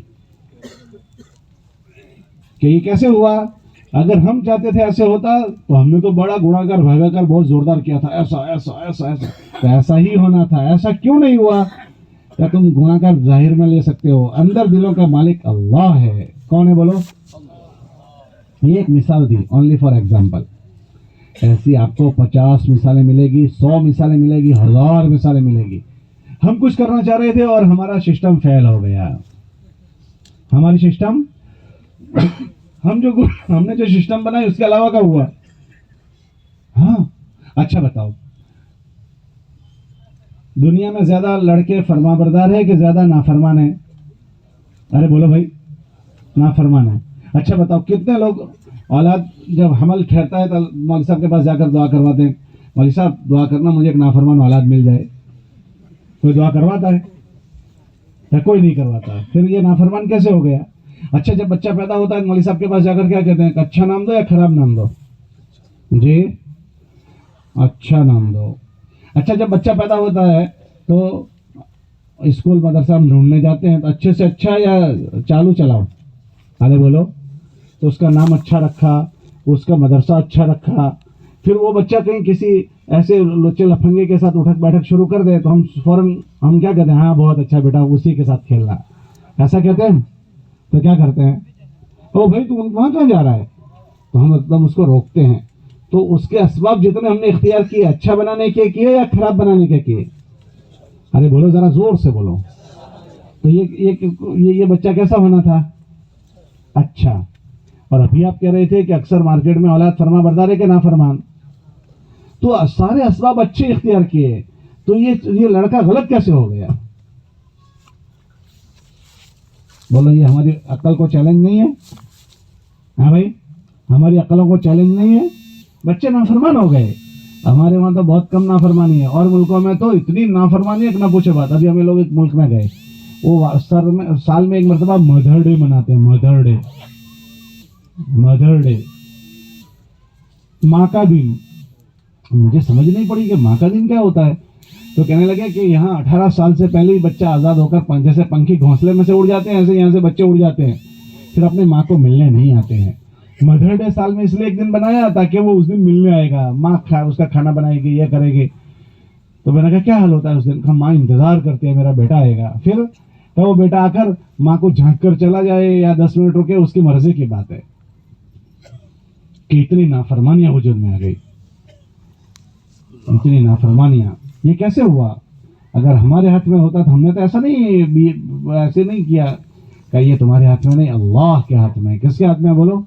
کہ یہ کیسے ہوا؟ اگر ہم چاہتے تھے ایسے ہوتا تو ہم نے تو بڑا گناہ کر بھاگا کر بہت زوردار کیا تھا، ایسا ایسا ایسا ایسا. تو ایسا ہی ہونا تھا. ایسا کیوں نہیں ہوا؟ کیا تم گناہ کر ظاہر میں لے سکتے ہو؟ اندر دلوں کا مالک اللہ ہے. کون ہے بولو؟ یہ ایک مثال دی، اونلی فار ایگزامپل. ایسی آپ کو 50 مثالیں ملے گی، 100 مثالیں ملے گی، 1000 مثالیں ملے گی. ہم کچھ کرنا چاہ رہے تھے اور ہمارا سسٹم فیل ہو گیا. ہماری سسٹم ہم نے جو سسٹم بنایا اس کے علاوہ کا ہوا. ہاں اچھا بتاؤ، دنیا میں زیادہ لڑکے فرما بردار ہے کہ زیادہ نافرمان ہے؟ ارے بولو بھائی، نافرمان ہے. اچھا بتاؤ، کتنے لوگ اولاد جب حمل ٹھہرتا ہے تو مولوی صاحب کے پاس جا کر دعا کرواتے ہیں، مولوی صاحب دعا کرنا مجھے ایک نافرمان اولاد مل جائے؟ کوئی دعا کرواتا ہے یا کوئی نہیں کرواتا؟ پھر یہ نافرمان کیسے ہو گیا؟ اچھا جب بچہ پیدا ہوتا ہے مولوی صاحب کے پاس جا کر کیا کہتے ہیں؟ اچھا نام دو یا خراب نام دو؟ جی اچھا نام دو. اچھا جب بچہ پیدا ہوتا ہے تو اسکول مدرسہ ہم ڈھونڈنے جاتے ہیں تو اچھے سے اچھا یا چالو چلاؤ؟ ارے بولو. تو اس کا نام اچھا رکھا، اس کا مدرسہ اچھا رکھا، پھر وہ بچہ کہیں کسی ایسے لچے لفنگے کے ساتھ اٹھک بیٹھک شروع کر دے تو ہم فوراً ہم کیا کہتے ہیں؟ ہاں بہت اچھا بیٹا، اسی کے ساتھ کھیلنا، ایسا کہتے ہیں. تو کیا کرتے ہیں؟ او بھائی تو وہاں کہاں جا رہا ہے؟ تو ہم ایک دم اس کو روکتے ہیں. تو اس کے اسباب جتنے ہم نے اختیار کیے، اچھا بنانے کے کیے یا خراب بنانے کے کیے؟ ارے بولو ذرا زور سے بولو. تو یہ بچہ کیسا ہونا تھا؟ اچھا. اور ابھی آپ کہہ رہے تھے کہ اکثر مارکیٹ میں اولاد فرما بردار ہے کہ نافرمان. تو سارے اسباب اچھے اختیار کیے، تو یہ لڑکا غلط کیسے ہو گیا؟ بولو یہ ہماری عقل کو چیلنج نہیں ہے؟ ہاں بھائی، ہماری عقلوں کو چیلنج نہیں ہے؟ بچے نافرمان ہو گئے. ہمارے وہاں تو بہت کم نافرمانی ہے، اور ملکوں میں تو اتنی نافرمانی ہے کہ نہ پوچھے بات. ابھی ہمیں لوگ ایک ملک میں گئے، وہ سال میں ایک مرتبہ مدر ڈے مناتے ہیں. مدر ڈے، ماں کا دن. مجھے سمجھ نہیں پڑی کہ ماں کا دن کیا ہوتا ہے. تو کہنے لگے کہ یہاں 18 سال سے پہلے ہی بچہ آزاد ہو کر جیسے پنکھی گھونسلے میں سے اڑ جاتے ہیں، ایسے یہاں سے بچے اڑ جاتے ہیں، پھر اپنے ماں کو ملنے نہیں آتے ہیں. مدر ڈے سال میں اس لیے ایک دن بنایا تاکہ وہ اس دن ملنے آئے گا، ماں اس کا کھانا بنائے گی، یہ کرے گی. تو میں نے کہا کیا حال ہوتا ہے اس دن کا؟ ماں انتظار کرتی ہے میرا بیٹا آئے گا. پھر تو وہ بیٹا آ کر ماں کو جھانک کر چلا جائے یا 10 منٹ رکے، اس کی مرضی کی بات ہے. کہ اتنی نافرمانیاں وجود میں آ گئی، اتنی نافرمانیاں. یہ کیسے ہوا؟ اگر ہمارے ہاتھ میں ہوتا تو ہم نے تو ایسا نہیں کیا. کہ یہ تمہارے ہاتھ میں نہیں، اللہ کے ہاتھ میں. کس کے ہاتھ میں؟ بولو.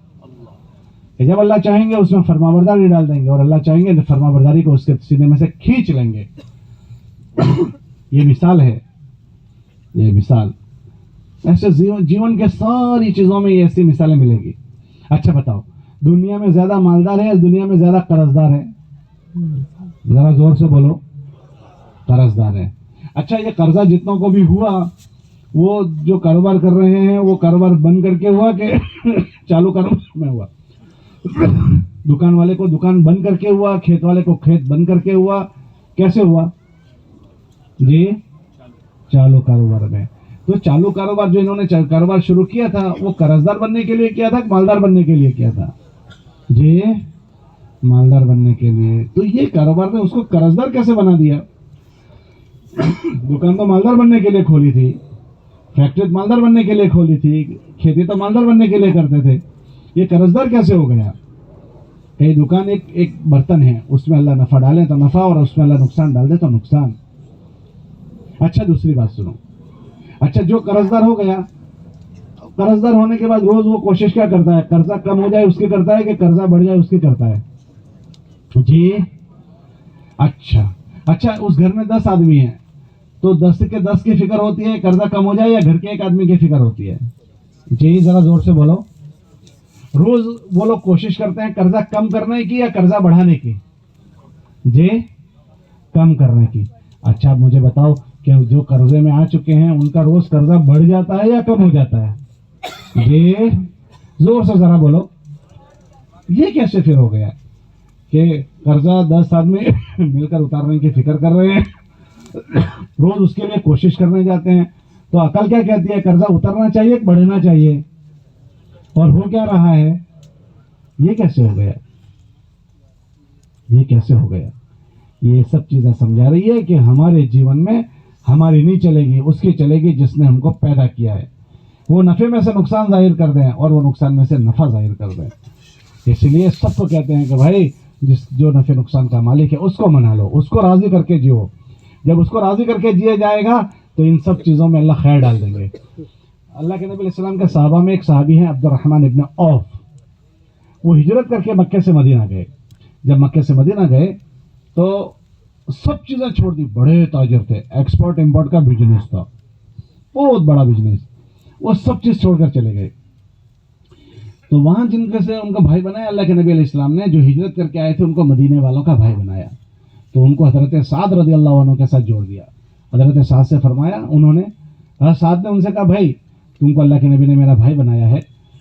کہ جب اللہ چاہیں گے اس میں فرما برداری ڈال دیں گے، اور اللہ چاہیں گے فرما برداری کو اس کے سینے میں سے کھینچ لیں گے. یہ مثال ہے، یہ مثال. ایسے جیون کے ساری چیزوں میں یہ ایسی مثالیں ملیں گی. اچھا بتاؤ، دنیا میں زیادہ مالدار ہے یا دنیا میں زیادہ قرض دار ہے؟ ذرا زور سے بولو. قرض دار ہے. اچھا یہ قرضہ جتنوں کو بھی ہوا، وہ جو کاروبار کر رہے ہیں وہ کاروبار بند کر کے ہوا کہ چالو کاروبار میں ہوا؟ دکان والے کو دکان بند کر کے ہوا، کھیت والے کو کھیت بند کر کے ہوا. کیسے ہوا جی؟ چالو کاروبار میں. تو چالو کاروبار جو انہوں نے کاروبار شروع کیا تھا وہ قرض دار بننے کے لیے کیا تھا کہ مالدار بننے کے لیے کیا تھا؟ جی مالدار بننے کے لیے. تو یہ کاروبار نے اس کو قرض دار کیسے بنا دیا؟ دکان تو مالدار بننے کے لیے کھولی تھی، فیکٹری مالدار بننے کے لیے کھولی تھی، کھیتی تو مالدار بننے کے لیے کرتے تھے. یہ قرض دار کیسے ہو گیا؟ کہ دکان ایک برتن ہے، اس میں اللہ نفع ڈالے تو نفع، اور اس میں اللہ نقصان ڈال دے تو نقصان. اچھا دوسری بات سنو. اچھا جو قرض دار ہو گیا، قرض دار ہونے کے بعد روز وہ کوشش کیا کرتا ہے؟ قرضہ کم ہو جائے اس کی کرتا ہے کہ قرضہ بڑھ جائے اس کی کرتا ہے؟ جی اچھا اس گھر میں 10 آدمی ہیں تو 10 کے 10 کی فکر ہوتی ہے قرضہ کم ہو جائے، یا گھر کے ایک آدمی کی فکر ہوتی ہے؟ جی ذرا زور سے بولو. روز وہ لوگ کوشش کرتے ہیں قرضہ کم کرنے کی یا قرضہ بڑھانے کی؟ جی کم کرنے کی. اچھا آپ مجھے بتاؤ کہ جو قرضے میں آ چکے ہیں ان کا روز قرضہ بڑھ جاتا ہے یا کم ہو جاتا ہے؟ جی زور سے ذرا بولو. یہ کیسے پھر ہو گیا کہ قرضہ 10 آدمی مل کر اتارنے کی فکر کر رہے ہیں، روز اس کے لیے کوشش کرنے جاتے ہیں؟ تو عقل کیا کہتی ہے؟ قرضہ اترنا چاہیے، بڑھنا چاہیے، اور ہو کیا رہا ہے؟ یہ کیسے ہو گیا؟ یہ کیسے ہو گیا؟ یہ سب چیزیں سمجھا رہی ہے کہ ہمارے جیون میں ہماری نہیں چلے گی، اس کی چلے گی جس نے ہم کو پیدا کیا ہے. وہ نفع میں سے نقصان ظاہر کر دیں اور وہ نقصان میں سے نفع ظاہر کر دیں. اس لیے سب کو کہتے ہیں کہ بھائی جو نفع نقصان کا مالک ہے اس کو منا لو, اس کو راضی کر کے جیو. جب اس کو راضی کر کے جیا جائے گا تو ان سب چیزوں میں اللہ خیر ڈال دیں گے. اللہ کے نبی علیہ السلام کے صحابہ میں ایک صحابی ہیں عبد الرحمن ابن عوف. وہ ہجرت کر کے مکے سے مدینہ گئے. جب مکے سے مدینہ گئے تو سب چیزیں چھوڑ دی. بڑے تاجر تھے, ایکسپورٹ امپورٹ کا بزنس تھا, بہت بڑا بزنس. وہ سب چیز چھوڑ کر چلے گئے. تو وہاں جن کے سے ان کا بھائی بنایا اللہ کے نبی علیہ السلام نے, جو ہجرت کر کے آئے تھے ان کو مدینے والوں کا بھائی بنایا. تو ان کو حضرت سعد رضی اللہ عنہ کے ساتھ جوڑ دیا. حضرت سعد سے فرمایا, انہوں نے حضرت سعد نے ان سے کہا بھائی تم کو اللہ کے نبی نے میرا بھائی بنایا ہے,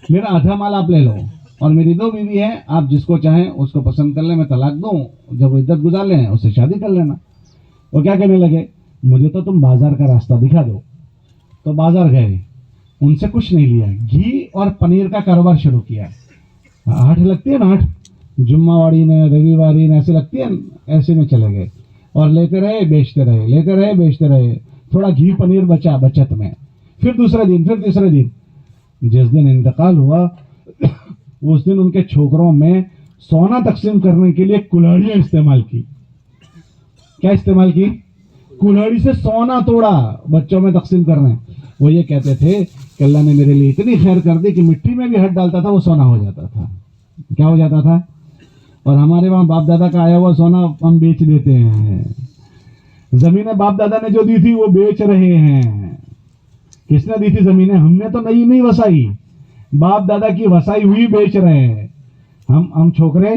میرا آدھا مال آپ لے لو, اور میری 2 بیوی ہیں, آپ جس کو چاہیں اس کو پسند کر لیں, میں طلاق دوں, جب وہ عدت گزار لیں اس سے شادی کر لینا. وہ کیا کہنے لگے, مجھے تو تم بازار کا راستہ دکھا دو. تو بازار گئے, ان سے کچھ نہیں لیا, گھی اور پنیر کا کاروبار شروع کیا. 8 لگتی ہے نا, 8 جمعہ واڑی نے رویواری نے ایسے لگتی ہے, ایسے میں چلے گئے اور لیتے رہے بیچتے رہے, لیتے رہے بیچتے رہے. تھوڑا گھی پنیر بچا بچت میں. پھر دوسرے دن, پھر تیسرے دن, جس دن انتقال ہوا اس دن ان کے چھوکروں میں سونا تقسیم کرنے کے لیے کلاڑیاں استعمال کی. کیا استعمال کی؟ کلاڑی سے سونا توڑا بچوں میں تقسیم کرنے. وہ یہ کہتے تھے کہ اللہ نے میرے لیے اتنی خیر کر دی کہ مٹی میں بھی ہاتھ ڈالتا تھا وہ سونا ہو جاتا تھا. کیا ہو جاتا تھا؟ اور ہمارے وہاں باپ دادا کا آیا ہوا سونا ہم بیچ دیتے ہیں. زمینیں باپ دادا نے جو دی تھی وہ بیچ رہے ہیں. کس نے دی تھی زمینیں؟ ہم نے تو نہیں وسائی, باپ دادا کی وسائی ہوئی بیچ رہے ہیں. ہم چھوکرے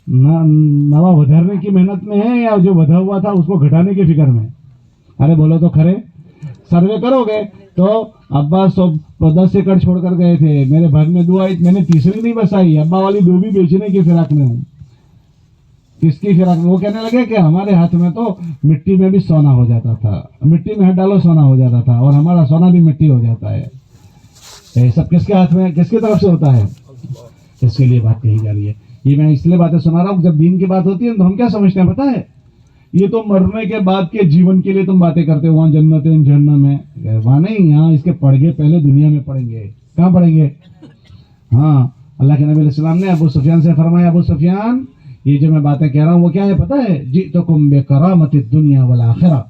نوا ودھرنے کی محنت میں ہیں یا جو ودھا ہوا تھا اس کو گھٹانے کی فکر میں؟ ارے بولو تو کھرے. سروے کرو گے تو ابا 10 ایکڑ چھوڑ کر گئے تھے, میرے بھاگ میں 2 آئی, میں نے تیسری نہیں بسائی, ابا والی 2 بھی بیچنے کی فراق میں ہوں. کس کی فراق میں؟ وہ کہنے لگے کہ ہمارے ہاتھ میں تو مٹی میں بھی سونا ہو جاتا تھا, مٹی میں ہاتھ ڈالو سونا ہو جاتا تھا, اور ہمارا سونا بھی مٹی ہو جاتا ہے. یہ سب کس کے ہاتھ میں, کس کی طرف سے ہوتا ہے؟ اس کے لیے بات کہی جا رہی ہے. یہ میں اس لیے باتیں سنا رہا ہوں, جب دین کی بات ہوتی ہے تو ہم کیا سمجھتے ہیں پتہ ہے, یہ تو مرنے کے بعد کے جیون کے لیے تم باتیں کرتے ہو, وہاں جنت ہے جہنم ہے. وہاں نہیں, یہاں اس کے پڑھ گے پہلے دنیا میں پڑھیں گے. کہاں پڑھیں گے؟ ہاں, اللہ کے نبی علیہ السلام نے ابو سفیان سے فرمایا, ابو سفیان یہ جو میں باتیں کہہ رہا ہوں وہ کیا ہے پتہ ہے, جئتکم بکرامۃ الدنیا والآخرہ.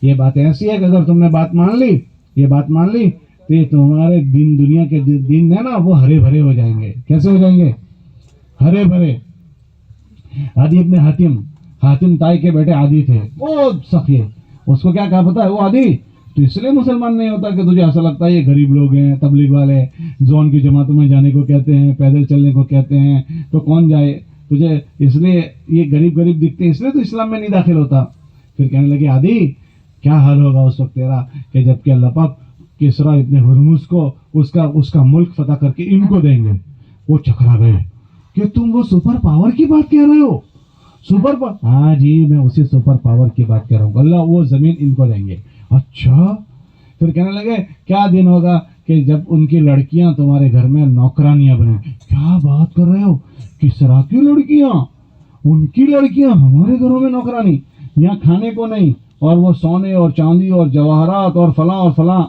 یہ باتیں ایسی ہے کہ اگر تم نے بات مان لی, یہ بات مان لی, تو یہ تمہارے دنیا کے دن ہے نا وہ ہرے بھرے ہو جائیں گے. کیسے ہو جائیں گے؟ ہرے بھرے. عدی ابن حاتم تائی کے بیٹے عادی تھے, بہت سخی. اس کو کیا کہا پتہ ہے, وہ عادی تو اس لیے مسلمان نہیں ہوتا کہ تجھے ایسا لگتا ہے یہ غریب لوگ ہیں, تبلیغ والے, زون کی جماعتوں میں جانے کو کہتے ہیں, پیدل چلنے کو کہتے ہیں, تو کون جائے, تجھے اس لیے یہ غریب دکھتے ہیں اس لیے تو اسلام میں نہیں داخل ہوتا. پھر کہنے لگے عادی کیا حال ہوگا اس وقت تیرا کہ جب کہ اللہ پاک کسرا ابن ہرمز کو اس کا ملک فتح کر کے ان کو دیں گے. وہ چکرا گئے کہ تم وہ سپر پاور کی بات کہہ رہے ہو؟ Super power? ہاں جی, میں اسی سپر پاور کی بات کہہ رہا ہوں, اللہ وہ زمین ان کو دیں گے. اچھا. پھر کہنے لگے کیا دن ہوگا کہ جب ان کی لڑکیاں تمہارے گھر میں نوکرانیاں بنیں. کیا بات کر رہے ہو, کسرا کی لڑکیاں, ان کی لڑکیاں ہمارے گھروں میں نوکرانی, یہاں کھانے کو نہیں, اور وہ سونے اور چاندی اور جواہرات اور فلاں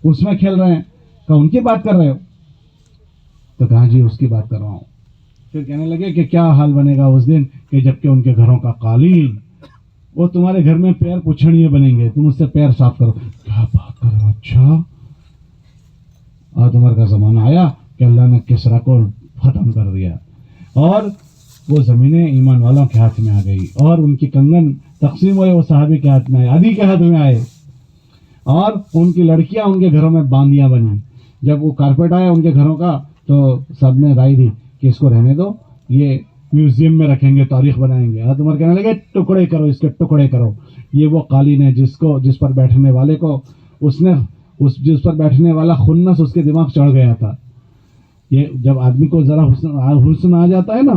اس میں کھیل رہے ہیں, کہ ان کی بات کر رہے ہو؟ تو کہا جی اس کی بات کر رہا ہوں. پھر کہنے لگے کہ کیا حال بنے گا اس دن کہ جب کہ ان کے گھروں کا قالین وہ تمہارے گھر میں پیر پچھڑیے بنیں گے, تم اس سے پیر صاف کرو. کیا بات کر رہے ہو؟ اچھا. اور عمر کا زمانہ آیا کہ اللہ نے کسرا کو ختم کر دیا, اور وہ زمینیں ایمان والوں کے ہاتھ میں آ گئی, اور ان کی کنگن تقسیم ہوئے, وہ صحابی کے ہاتھ میں آئے, عدی کے ہاتھ میں آئے, اور ان کی لڑکیاں ان کے گھروں میں باندیاں بنی. جب وہ کارپیٹ آیا ان کے گھروں کا تو سب نے رائے دی کہ اس کو رہنے دو, یہ میوزیم میں رکھیں گے, تاریخ بنائیں گے. عمر کہنے لگے ٹکڑے کرو, اس کے ٹکڑے کرو. یہ وہ قالین ہے جس پر بیٹھنے والے کو جس پر بیٹھنے والا خنس اس کے دماغ چڑھ گیا تھا. یہ جب آدمی کو ذرا حسن آ جاتا ہے نا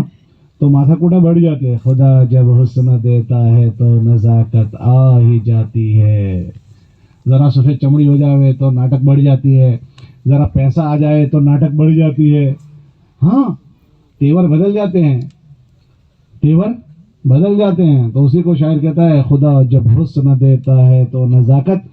تو ماتھا کوٹا بڑھ جاتے ہیں. خدا جب حسن دیتا ہے تو نزاکت آ ہی جاتی ہے. ذرا سفید چمڑی ہو جائے تو ناٹک بڑھ جاتی ہے, ذرا پیسہ آ جائے تو ناٹک بڑھ جاتی ہے. ہاں, تیور بدل جاتے ہیں, تیور بدل جاتے ہیں. تو اسی کو شاعر کہتا ہے خدا جب حسن دیتا ہے تو نزاکت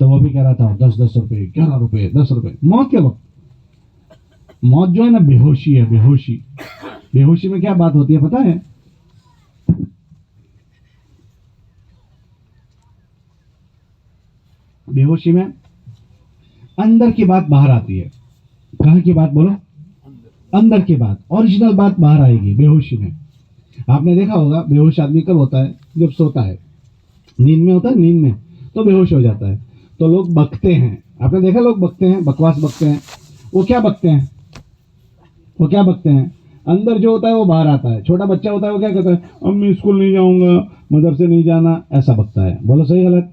تو وہ بھی کہہ رہا تھا 10 روپے 11 روپے 10 روپے. موت کے وقت موت جو ہے نا بےہوشی ہے. بےہوشی میں کیا بات ہوتی ہے پتہ ہے؟ بےہوشی میں اندر کی بات باہر آتی ہے. کہاں کی بات بولو؟ اندر کی بات، اوریجنل بات باہر آئے گی بےہوشی میں. آپ نے دیکھا ہوگا بے ہوش آدمی کب ہوتا ہے؟ جب سوتا ہے. نیند میں ہوتا ہے، نیند میں تو بے ہوش ہو جاتا ہے. تو لوگ بکتے ہیں. آپ نے دیکھا لوگ بکتے ہیں، بکواس بکتے ہیں. وہ کیا بکتے ہیں؟ اندر جو ہوتا ہے وہ باہر آتا ہے. چھوٹا بچہ ہوتا ہے وہ کیا کہتا ہے؟ امی اسکول نہیں جاؤں گا، مدرسے نہیں جانا، ایسا بکتا ہے. بولو صحیح غلط؟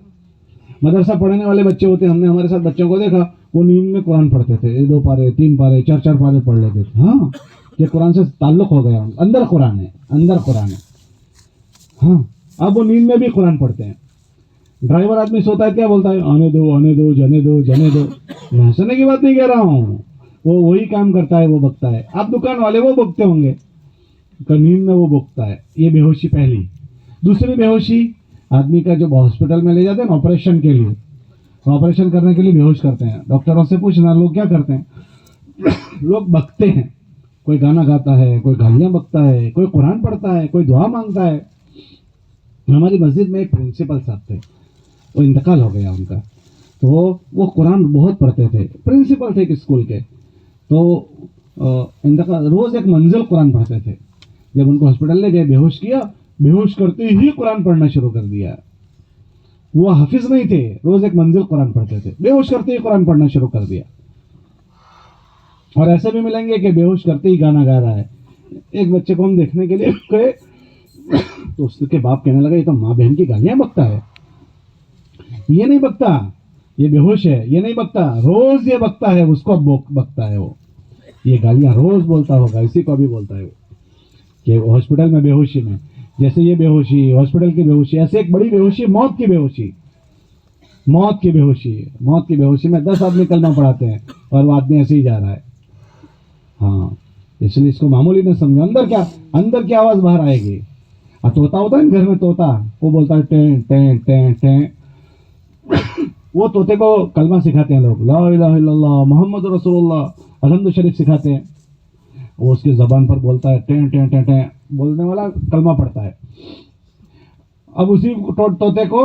مدرسہ پڑھنے والے بچے ہوتے ہیں، ہم نے ہمارے ساتھ بچوں کو دیکھا، وہ نیند میں قرآن پڑھتے تھے. 2 پارے 3 پارے 4 پارے پڑھ لیتے تھے. ہاں، یہ قرآن سے تعلق ہو گیا. اندر قرآن ہے. ہاں، اب وہ نیند میں بھی قرآن پڑھتے ہیں. ڈرائیور آدمی سوتا ہے کیا بولتا ہے؟ آنے دو جنے دو. میں ہنسنے کی بات نہیں کہہ رہا ہوں. وہ وہی کام کرتا ہے، وہ بکتا ہے. اب دکان والے وہ بکتے ہوں گے، نیند میں وہ بکتا ہے. یہ بے ہوشی پہلی. دوسری بے ہوشی آدمی کا جب ہاسپٹل میں لے جاتے ہیں نا آپریشن کے لیے، آپریشن کرنے کے لیے بے ہوش کرتے ہیں. ڈاکٹروں سے پوچھنا لوگ کیا کرتے ہیں؟ لوگ بکتے ہیں. کوئی گانا گاتا ہے، کوئی گالیاں بکتا ہے، کوئی قرآن پڑھتا ہے، کوئی دعا مانگتا ہے. ہماری مسجد میں ایک پرنسپل صاحب تھے، وہ انتقال ہو گیا ان کا. تو وہ قرآن بہت پڑھتے تھے. پرنسپل تھے ایک اسکول کے. تو انتقال روز ایک منزل قرآن پڑھتے تھے. جب ان کو ہاسپٹل لے گئے، بے ہوش کیا، بے ہوش کرتے ہی قرآن پڑھنا شروع کر دیا. وہ حافظ نہیں تھے، روز ایک منزل قرآن پڑھتے تھے. بے ہوش کرتے ہی قرآن پڑھنا شروع کر دیا. اور ایسے بھی ملیں گے کہ بے ہوش کرتے ہی گانا گا رہا ہے. ایک بچے کو ہم دیکھنے کے لیے گئے تو اس کے باپ کہنے لگا یہ تو ماں بہن کی گالیاں بکتا ہے. یہ نہیں بکتا، یہ بے ہوش ہے. یہ نہیں بکتا، روز یہ بکتا ہے. اس کو بکتا ہے. وہ یہ گالیاں روز بولتا ہوگا. اسی کو بھی بولتا ہے وہ کہ ہاسپٹل میں بے ہوشی میں، جیسے یہ بے ہوشی ہاسپٹل کی بے ہوشی، ایسے ایک بڑی بے ہوشی موت کی بے ہوشی. موت کی بے ہوشی میں 10 آدمی کلمہ پڑھاتے ہیں اور وہ آدمی ایسے ہی جا رہا ہے. ہاں، اس لیے اس کو معمولی نہ سمجھو. اندر کیا آواز باہر آئے گی. طوطا ہوتا ہے گھر میں، طوطا وہ بولتا ہے ٹین ٹین ٹین ٹین. وہ طوطے کو کلمہ سکھاتے ہیں لوگ، لا الہ الا اللہ محمد رسول اللہ، الحمد شریف سکھاتے ہیں. وہ اس کی زبان پر بولتا ہے ٹین ٹین ٹین ٹین، بولنے والا کلمہ پڑھتا ہے. اب اسی طوطے کو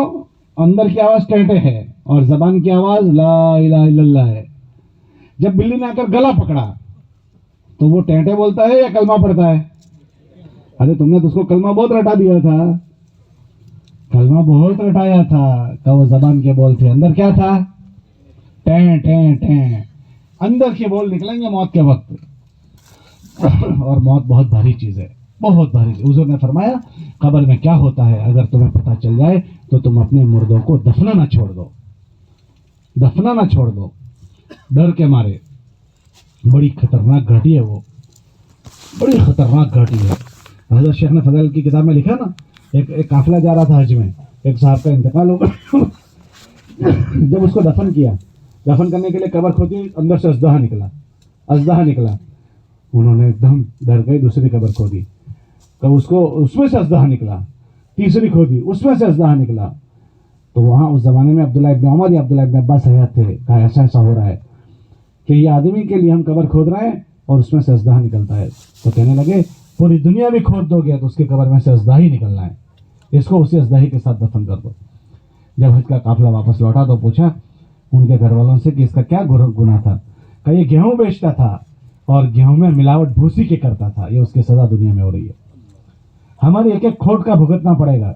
اندر کی آواز ٹینٹے ہے اور زبان کی آواز لا الہ الا اللہ ہے. جب بلی نے آ کر گلا پکڑا تو وہ ٹینٹے بولتا ہے یا کلمہ پڑھتا ہے؟ ارے تم نے تو اس کو کلمہ بہت رٹا دیا تھا. کلمہ بہت رٹایا تھا کہ وہ زبان کے بول تھے. اندر کیا تھا؟ Ten ten ten. اندر کے بول نکلیں گے موت کے وقت. اور موت بہت بھاری چیز ہے، بہت بھاری. حضور نے فرمایا قبر میں کیا ہوتا ہے اگر تمہیں پتہ چل جائے تو تم اپنے مردوں کو دفنانا چھوڑ دو ڈر کے مارے. بڑی خطرناک گھاٹی ہے وہ، بڑی خطرناک گھاٹی ہے. حضرت شیخ نے فضائل کی کتاب میں لکھا نا، ایک قافلہ جا رہا تھا حج میں، ایک صاحب کا انتقال ہو گیا. جب اس کو دفن کرنے کے لیے قبر کھودی، اندر سے اژدہا نکلا. انہوں نے ایک دم ڈر گئے. دوسری قبر کھودی تو اس میں سے اژدہا نکلا. تیسری کھودی، اس میں سے اژدہا نکلا. تو وہاں اس زمانے میں عبداللہ ابن عمر یا عبداللہ ابن عباس حیات تھے. کہا ایسا ہو رہا ہے کہ یہ آدمی کے لیے ہم قبر کھود رہے ہیں اور اس میں سے اژدہا نکلتا ہے. تو کہنے لگے پوری دنیا بھی کھود دو گے تو اس کی قبر میں سے اژدہا ہی نکلنا ہے، اس کو اسی اژدہے کے ساتھ دفن کر دو. جب حج کا قافلہ واپس لوٹا تو پوچھا ان کے گھر والوں سے کہ اس کا کیا گناہ تھا. کہ یہ گیہوں بیچتا تھا اور گیہوں میں ملاوٹ بھوسی کے کرتا تھا. یہ اس کی سزا دنیا میں ہو رہی ہے. ہماری ایک ایک کھوٹ کا بھگتنا پڑے گا.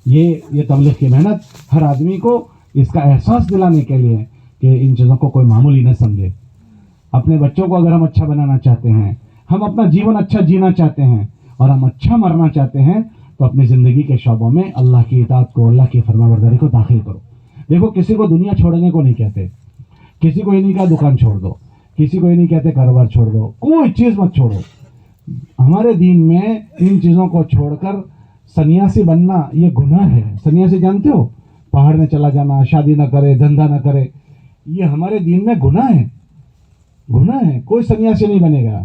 یہ تبلیغ کی محنت ہر آدمی کو اس کا احساس دلانے کے لیے کہ ان چیزوں کو کوئی معمولی نہ سمجھے. اپنے بچوں کو اگر ہم اچھا بنانا چاہتے ہیں، ہم اپنا جیون اچھا جینا چاہتے ہیں اور ہم اچھا مرنا چاہتے ہیں تو اپنی زندگی کے شعبوں میں اللہ کی اطاعت کو، اللہ کی فرمانبرداری کو داخل کرو. دیکھو کسی کو دنیا چھوڑنے کو نہیں کہتے، کسی کو یہ نہیں کہا دکان چھوڑ دو، کسی کو یہ نہیں کہتے کاروبار چھوڑ دو، کوئی چیز مت چھوڑو. ہمارے دین میں ان چیزوں کو چھوڑ کر سنیاسی بننا یہ گناہ ہے. سنیاسی جانتے ہو؟ پہاڑ میں چلا جانا، شادی نہ کرے، دھندا نہ کرے، یہ ہمارے دین میں گناہ ہے. کوئی سنیاسی نہیں بنے گا،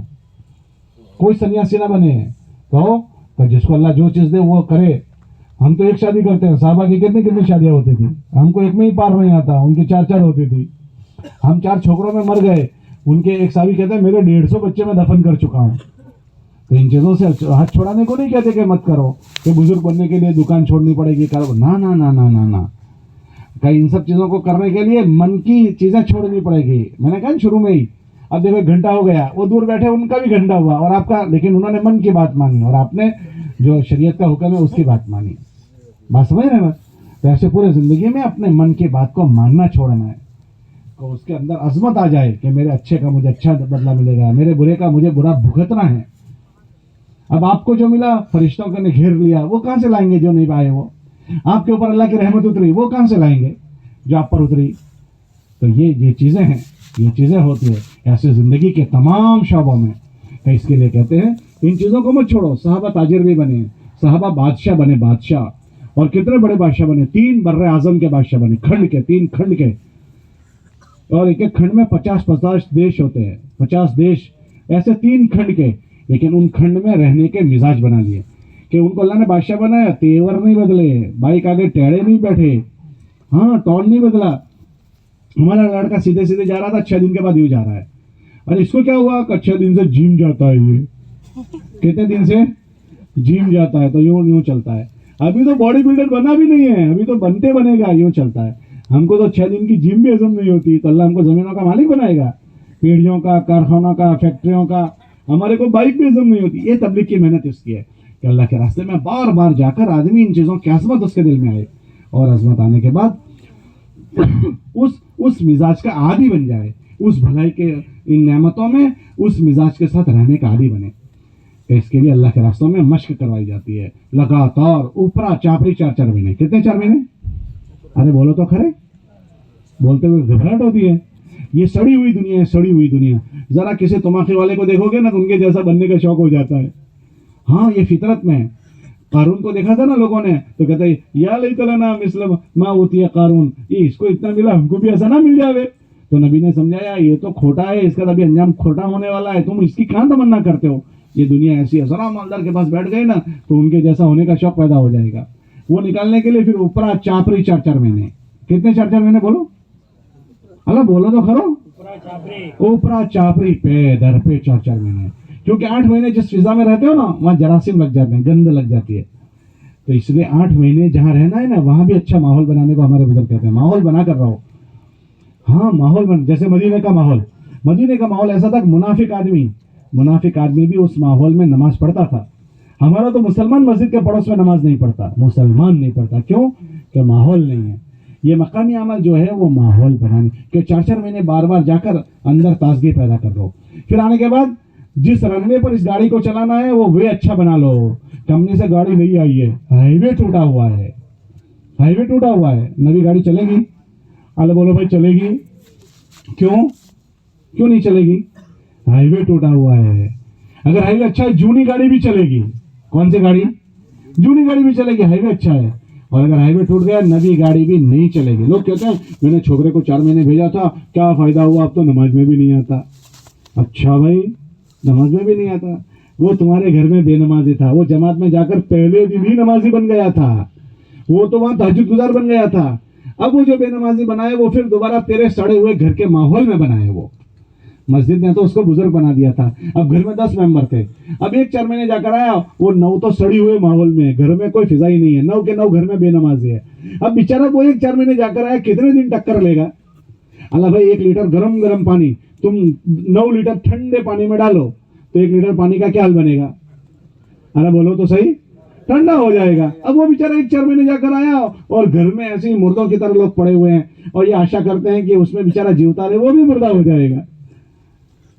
کوئی سنیاسی نہ بنے. تو جس کو اللہ جو چیز دے وہ کرے. ہم تو ایک شادی کرتے ہیں, صحابہ کی کتنی کتنی شادیاں ہوتی تھی, ہم کو ایک میں ہی پار نہیں آتا, ان کی 4 ہوتی تھی. ہم 4 چھوکروں میں مر گئے, ان کے ایک صحابی کہتے ہیں میرے 150 بچے میں دفن کر چکا ہوں. تو ان چیزوں سے ہاتھ چھوڑانے کو نہیں کہتے کہ مت کرو, کہ بزرگ بننے کے لیے دکان چھوڑنی پڑے گی, کرو, نا نا نا نا نا نا, کہ ان سب چیزوں کو کرنے کے لیے من کی چیزیں چھوڑنی پڑے گی. میں نے کہا شروع میں ہی, اب دیکھو 1 گھنٹہ ہو گیا, وہ دور بیٹھے ان کا بھی گھنٹہ ہوا اور آپ کا, لیکن انہوں نے من کی بات مانی اور آپ نے جو شریعت کا حکم ہے اس کی بات مانی. بات سمجھ رہے ہیں؟ بس تو ایسے پورے زندگی میں اپنے من کی بات کو ماننا چھوڑنا ہے, تو اس کے اندر عظمت آ جائے کہ میرے اچھے کا مجھے اچھا بدلہ ملے گا, میرے برے کا مجھے برا بھگتنا ہے. اب آپ کو جو ملا فرشتوں نے گھیر لیا, وہ کہاں سے لائیں گے جو نہیں پائے, وہ آپ کے اوپر اللہ کی رحمت اتری, وہ کہاں سے لائیں گے جو آپ پر اتری. تو یہ چیزیں ہیں, یہ چیزیں ہوتی ہیں ایسے زندگی کے تمام شعبوں میں. تو اس کے لیے کہتے ہیں ان چیزوں کو مت چھوڑو. صحابہ تاجر بھی بنے, صحابہ بادشاہ بنے, بادشاہ, اور کتنے بڑے بادشاہ بنے, 3 بر اعظم کے بادشاہ بنے, کھنڈ کے, 3 کھنڈ کے, اور ایک ایک کھنڈ میں 50 دیش ہوتے ہیں, 50 دیش ایسے 3 کھنڈ کے, لیکن ان کھنڈ میں رہنے کے مزاج بنا لیے کہ ان کو اللہ نے بادشاہ بنایا, تیور نہیں بدلے, بائک آگے ٹیڑے نہیں بیٹھے, ہاں ٹون نہیں بدلا. ہمارا لڑکا سیدھے سیدھے جا رہا تھا, 6 دن کے بعد یوں جا رہا ہے. اور اس کو کیا ہوا کہ 6 دن سے جم جاتا ہے, یہ کتنے دن سے جم جاتا ہے, تو یوں چلتا ہے. ابھی تو باڈی بلڈر بنا بھی نہیں ہے, ابھی تو بنتے بنے گا, یوں چلتا ہے. ہم کو تو 6 دن کی جم بھی ہضم نہیں ہوتی, تو اللہ ہم کو زمینوں کا مالک بنائے گا, پیڑھیوں کا, کارخانوں کا, فیکٹریوں کا. ہمارے کو بائک بھی ہضم نہیں ہوتی. یہ تبلیغ کی محنت اس کی ہے کہ اللہ کے راستے میں بار بار جا کر آدمی ان چیزوں کی عظمت اس کے دل میں آئے, اور عظمت آنے کے بعد اس مزاج کا عادی بن جائے, اس بھلائی کے ان نعمتوں میں اس مزاج کے ساتھ رہنے کا عادی بنے. اس کے لیے اللہ کے راستوں میں مشق کروائی جاتی ہے لگاتار, اوپرا چاپڑی 4 مہینے. کتنے 4 مہینے؟ ارے بولو تو کھرے, بولتے ہوئے گھبراہٹ ہوتی ہے. یہ سڑی ہوئی دنیا ہے, سڑی ہوئی دنیا. ذرا کسی تماخے والے کو دیکھو گے نا تو ان کے جیسا بننے کا شوق ہو جاتا ہے. ہاں یہ فطرت میں ہے. قارون کو دیکھا تھا نا لوگوں نے, تو کہتے یا لیت لنا مثل ما اوتی قارون, یہ اس کو اتنا ملا, ہم کو بھی ایسا نہ مل جاوے. تو نبی نے سمجھایا یہ تو کھوٹا ہے, اس کا ابھی انجام کھوٹا ہونے والا ہے, تم اس کی کہاں تمنا کرتے ہو. یہ دنیا ایسی ہے, ذرا مالدار کے پاس بیٹھ گئے نا تو ان کے جیسا ہونے کا شوق پیدا ہو جائے گا. وہ نکالنے کے لیے پھر اوپرا چاپڑی 4 مہینے. کتنے 4 مہینے بولو, اللہ بولو تو کھرو, اوپرا چاپڑی پہ در پہ 4 مہینے. کیونکہ 8 مہینے جس فضا میں رہتے ہو نا وہاں جراثیم لگ جاتے ہیں, گند لگ جاتی ہے. تو اس لیے 8 مہینے جہاں رہنا ہے نا وہاں بھی اچھا ماحول بنانے کو ہمارے بزرگ کہتے ہیں, ماحول بنا کر رہو. ہاں ماحول جیسے مدینے کا ماحول ایسا تھا کہ منافق آدمی بھی اس ماحول میں نماز پڑھتا تھا. ہمارا تو مسلمان مسجد کے پڑوس میں نماز نہیں پڑھتا, مسلمان نہیں پڑھتا. کیوں؟ کہ ماحول نہیں ہے. یہ مقامی عمل جو ہے وہ ماحول بنانے کہ 4 مہینے بار بار جا کر اندر تازگی پیدا کر لو. پھر آنے کے بعد جس رن وے پر اس گاڑی کو چلانا ہے وہ وے اچھا بنا لو. کمپنی سے گاڑی نہیں آئی ہے, ہائی وے ٹوٹا ہوا ہے, نئی گاڑی چلے گی؟ اللہ بولو بھائی چلے گی؟ کیوں نہیں چلے گی؟ ہائی وے ٹوٹا ہوا ہے. اگر ہائی وے اچھا ہے جونی گاڑی بھی چلے گی. کون سی گاڑی؟ جونی گاڑی بھی چلے گی, ہائی وے اچھا ہے. اور اگر ہائی وے ٹوٹ گیا نئی گاڑی بھی نہیں چلے گی. لوگ کہتے ہیں میں نے چھوکرے کو 4 مہینے بھیجا تھا, کیا فائدہ ہوا, اب تو نماز میں بھی نہیں آتا. اچھا بھائی نماز میں بھی نہیں آتا, وہ تمہارے گھر میں بے نمازی تھا, وہ جماعت میں جا کر پہلے دن ہی نمازی بن گیا تھا, وہ تو وہاں تہجد گزار بن گیا تھا. اب وہ جو بے نمازی بنائے وہ پھر دوبارہ تیرے سڑے ہوئے گھر کے ماحول میں بنائے. وہ مسجد نے تو اس کو بزرگ بنا دیا تھا, اب گھر میں 10 ممبر تھے, اب 4 مہینے جا کر آیا, وہ 9 تو سڑی ہوئے ماحول میں, گھر میں کوئی فضا ہی نہیں ہے, 9 کے 9 گھر میں بے نمازی ہے. اب بیچارہ وہ 4 مہینے جا کر آیا, کتنے دن ٹکر لے گا. اللہ بھائی 1 لیٹر گرم پانی تم 9 لیٹر ٹھنڈے پانی میں ڈالو تو 1 لیٹر پانی کا کیا حال بنے گا. اللہ بولو تو صحیح, ٹھنڈا ہو جائے گا. اب وہ بیچارہ 4 مہینے جا کر آیا اور گھر میں ایسے ہی مردوں کی طرح لوگ پڑے ہوئے ہیں, اور یہ آشا کرتے ہیں کہ اس میں بیچارہ جیوتا رہے, وہ بھی مردہ ہو جائے گا.